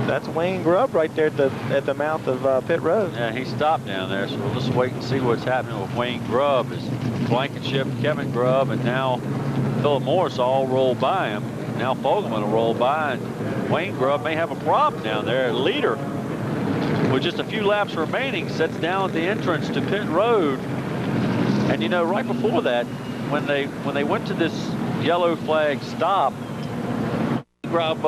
That's Wayne Grubb right there at the mouth of pit road. Yeah, he stopped down there, so we'll just wait and see what's happening with Wayne Grubb. As Blankenship, Kevin Grubb, and now Philip Morris all roll by him. Now Fogelman will roll by, and Wayne Grubb may have a problem down there. Leader, with just a few laps remaining, sets down at the entrance to pit road. And you know, right before that, when they went to this yellow flag stop, Grubb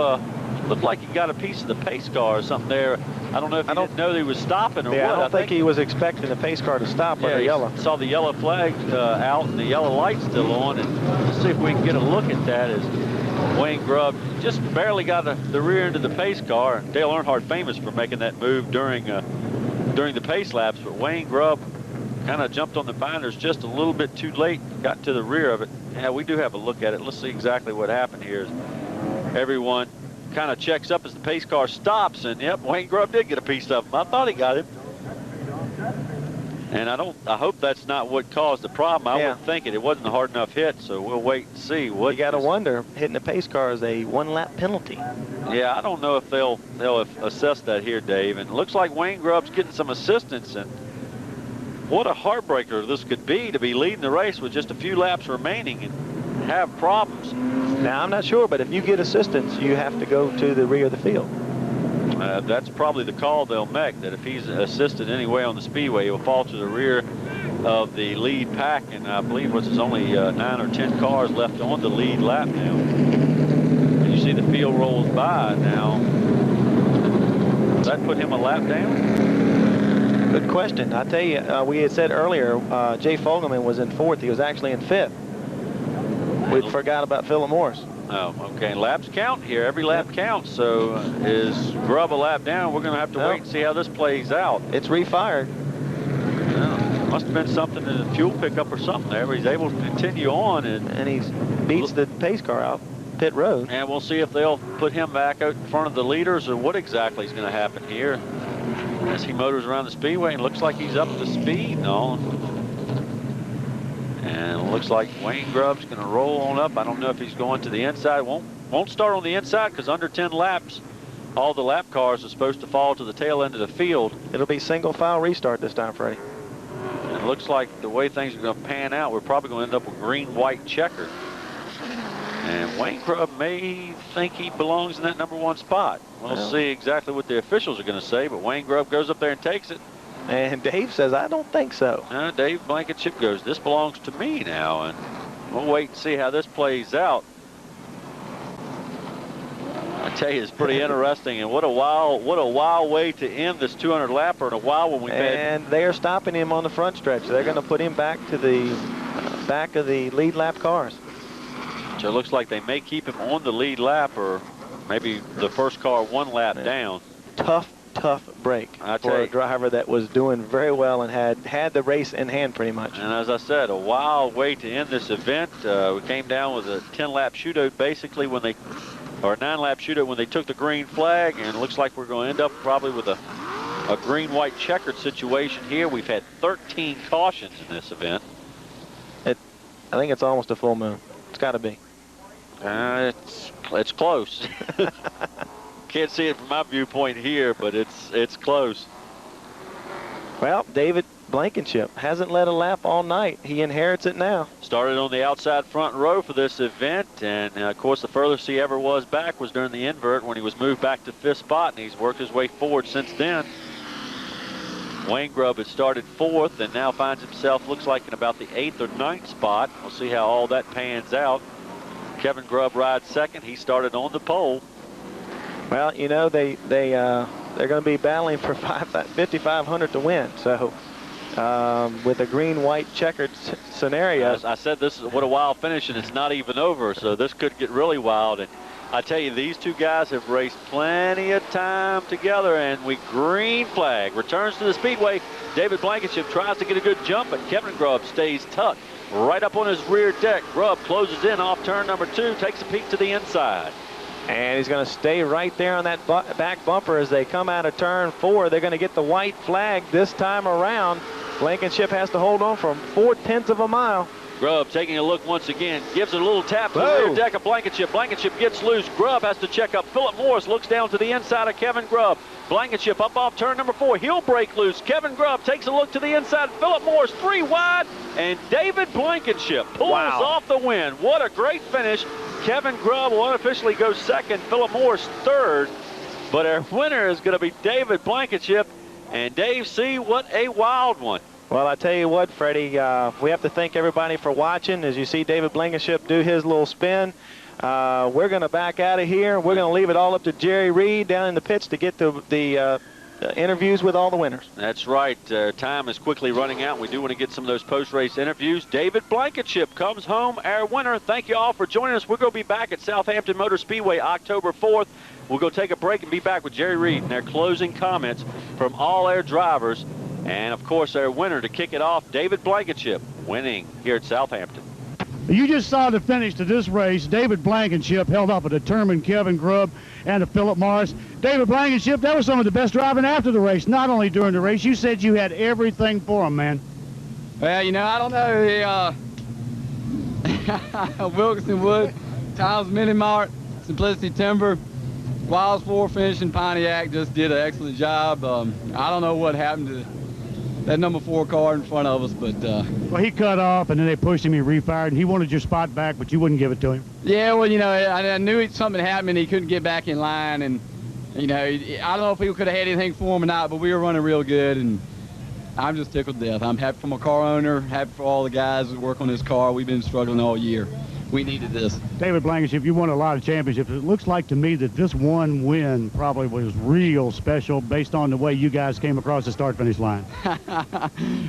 looked like he got a piece of the pace car or something there. I don't know if he didn't know that he was stopping or what. I don't think he was expecting the pace car to stop under yellow. Saw the yellow flag out and the yellow light still on, and let's see if we can get a look at that as Wayne Grubb just barely got the rear end of the pace car. Dale Earnhardt famous for making that move during the pace laps, but Wayne Grubb kind of jumped on the binders just a little bit too late, got to the rear of it. Yeah, we do have a look at it. Let's see exactly what happened here. Everyone kind of checks up as the pace car stops, and yep, Wayne Grubb did get a piece of him. I thought he got him. And I hope that's not what caused the problem. I wouldn't think it. It wasn't a hard enough hit, so we'll wait and see. You got to wonder, hitting the pace car is a 1-lap penalty. Yeah, I don't know if they'll assess that here, Dave. And it looks like Wayne Grubb's getting some assistance, and what a heartbreaker this could be to be leading the race with just a few laps remaining and have problems. Now, I'm not sure, but if you get assistance, you have to go to the rear of the field. That's probably the call they'll make, that if he's assisted anyway on the speedway, he'll fall to the rear of the lead pack, and I believe there's only 9 or 10 cars left on the lead lap now. And you see the field rolls by now. Does that put him a lap down? Good question. I tell you, we had said earlier, Jay Fogelman was in 4th. He was actually in 5th. We forgot about Philip Morris. Oh, okay. Laps count here. Every lap counts. So is Grubb a lap down? We're going to have to wait and see how this plays out. It's refired. Well, must have been something in the fuel pickup or something there, but he's able to continue on. And he beats the pace car out pit road. And we'll see if they'll put him back out in front of the leaders or what exactly is going to happen here as he motors around the speedway and looks like he's up to speed and all. And it looks like Wayne Grubb's going to roll on up. I don't know if he's going to the inside. Won't start on the inside because under 10 laps, all the lap cars are supposed to fall to the tail end of the field. It'll be single file restart this time, Freddie. And it looks like the way things are going to pan out, we're probably going to end up with green-white checker. And Wayne Grubb may think he belongs in that #1 spot. We'll see exactly what the officials are going to say, but Wayne Grubb goes up there and takes it. And Dave says, I don't think so. Dave Blankenship goes, this belongs to me now. And we'll wait and see how this plays out. I tell you, it's pretty interesting. And what a wild way to end this 200 lapper in a while when we've And they are stopping him on the front stretch. They're going to put him back to the back of the lead lap cars. So it looks like they may keep him on the lead lap or maybe the first car 1 lap down. Tough break for a driver that was doing very well and had the race in hand pretty much. And as I said, a wild way to end this event. We came down with a 10-lap shootout basically when they, or a 9-lap shootout when they took the green flag, and it looks like we're going to end up probably with a green-white checkered situation here. We've had 13 cautions in this event. I think it's almost a full moon. It's got to be. It's close. Can't see it from my viewpoint here, but it's close. Well, David Blankenship hasn't led a lap all night. He inherits it now. Started on the outside front row for this event, and of course the furthest he ever was back was during the invert when he was moved back to 5th spot, and he's worked his way forward since then. Wayne Grubb has started 4th and now finds himself, looks like, in about the 8th or 9th spot. We'll see how all that pans out. Kevin Grubb rides 2nd. He started on the pole. Well, you know, they're going to be battling for 5,500 to win. So with a green-white checkered scenario. As I said, what a wild finish, and it's not even over. So this could get really wild. And I tell you, these two guys have raced plenty of time together, and green flag returns to the Speedway. David Blankenship tries to get a good jump, but Kevin Grubb stays tucked right up on his rear deck. Grubb closes in off turn number 2, takes a peek to the inside. And he's going to stay right there on that back bumper as they come out of turn 4. They're going to get the white flag this time around. Blankenship has to hold on for 4/10 of a mile. Grubb taking a look once again, gives it a little tap to the rear deck of Blankenship. Blankenship gets loose. Grubb has to check up. Philip Morris looks down to the inside of Kevin Grubb. Blankenship up off turn number 4. He'll break loose. Kevin Grubb takes a look to the inside. Philip Morris 3 wide, and David Blankenship pulls off the win. What a great finish. Kevin Grubb will unofficially go 2nd. Philip Morris 3rd. But our winner is going to be David Blankenship. And Dave C., what a wild one. Well, I tell you what, Freddie, we have to thank everybody for watching. As you see David Blankenship do his little spin, we're going to back out of here. We're going to leave it all up to Jerry Reed down in the pits to get the interviews with all the winners. That's right. Time is quickly running out. We do want to get some of those post-race interviews. David Blankenship comes home our winner. Thank you all for joining us. We're going to be back at Southampton Motor Speedway October 4th. We'll go take a break and be back with Jerry Reed and their closing comments from all our drivers. And, of course, our winner to kick it off, David Blankenship, winning here at Southampton. You just saw the finish to this race. David Blankenship held off a determined Kevin Grubb and a Philip Morris. David Blankenship, that was some of the best driving after the race, not only during the race. You said you had everything for him, man. Well, you know, I don't know. Wilkinson Wood, Tom's Mini Mart, Simplicity Timber, Wiles 4 finishing Pontiac just did an excellent job. I don't know what happened to that number 4 car in front of us, but well, he cut off and then they pushed him. He refired and he wanted your spot back, but you wouldn't give it to him. Yeah, well, you know, I knew something happened and he couldn't get back in line, and you know, I don't know if people could have had anything for him or not, but we were running real good, and I'm just tickled to death. I'm happy for my car owner, happy for all the guys that work on this car. We've been struggling all year. We needed this. David Blankenship, you won a lot of championships. It looks like to me that this one win probably was real special based on the way you guys came across the start-finish line.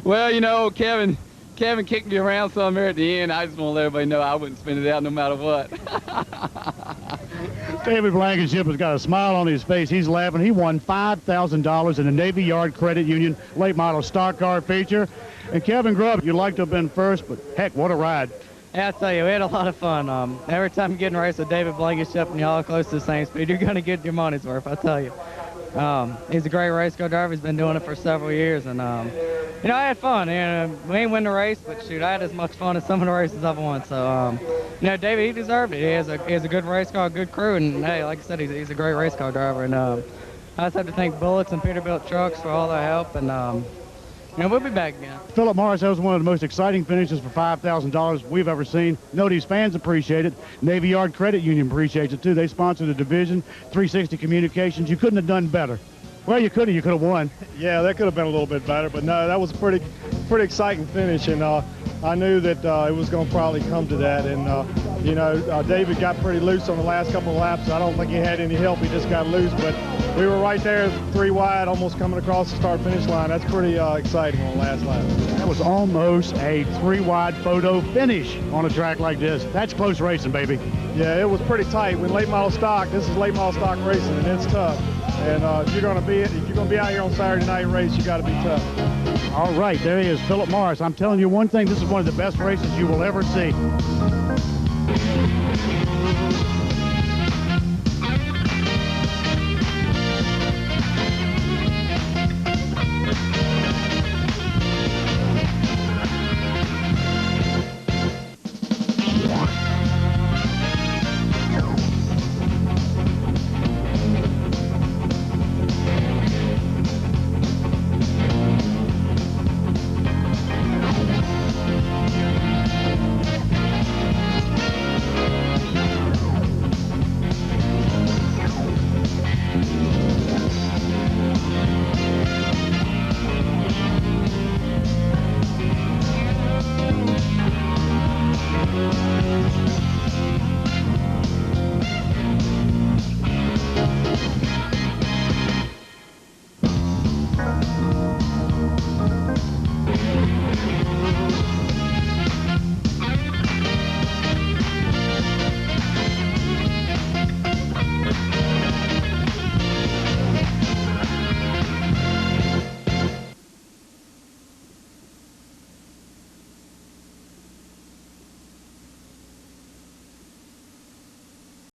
Well, you know, Kevin kicked me around some there at the end. I just want to let everybody know I wouldn't spin it out no matter what. David Blankenship has got a smile on his face. He's laughing. He won $5,000 in the Navy Yard Credit Union late model stock car feature. And Kevin Grubb, you'd like to have been first, but heck, what a ride. Yeah, I tell you, we had a lot of fun. Every time you get in a race with David Blankenship and y'all are close to the same speed, you're going to get your money's worth, I tell you. He's a great race car driver. He's been doing it for several years. And, you know, I had fun. We ain't win the race, but, shoot, I had as much fun as some of the races I've won. So, you know, David, he deserved it. He has a good race car, good crew. And, hey, like I said, he's a great race car driver. And I just have to thank Bullets and Peterbilt Trucks for all their help. And, you know, we'll be back again. Philip Morris, that was one of the most exciting finishes for $5,000 we've ever seen. Nobody's fans appreciate it. Navy Yard Credit Union appreciates it, too. They sponsor the division, 360 Communications. You couldn't have done better. Well, you could have won. Yeah, that could have been a little bit better, but no, that was a pretty exciting finish, and I knew that it was going to probably come to that, and You know, David got pretty loose on the last couple of laps. I don't think he had any help. He just got loose, but we were right there, 3 wide, almost coming across the start-finish line. That's pretty exciting on the last lap. That was almost a 3-wide photo finish on a track like this. That's close racing, baby. Yeah, it was pretty tight. When late model stock, this is late model stock racing, and it's tough. And if you're going to be out here on Saturday night race, you got to be tough. All right, there he is, Philip Morris. I'm telling you one thing, this is one of the best races you will ever see.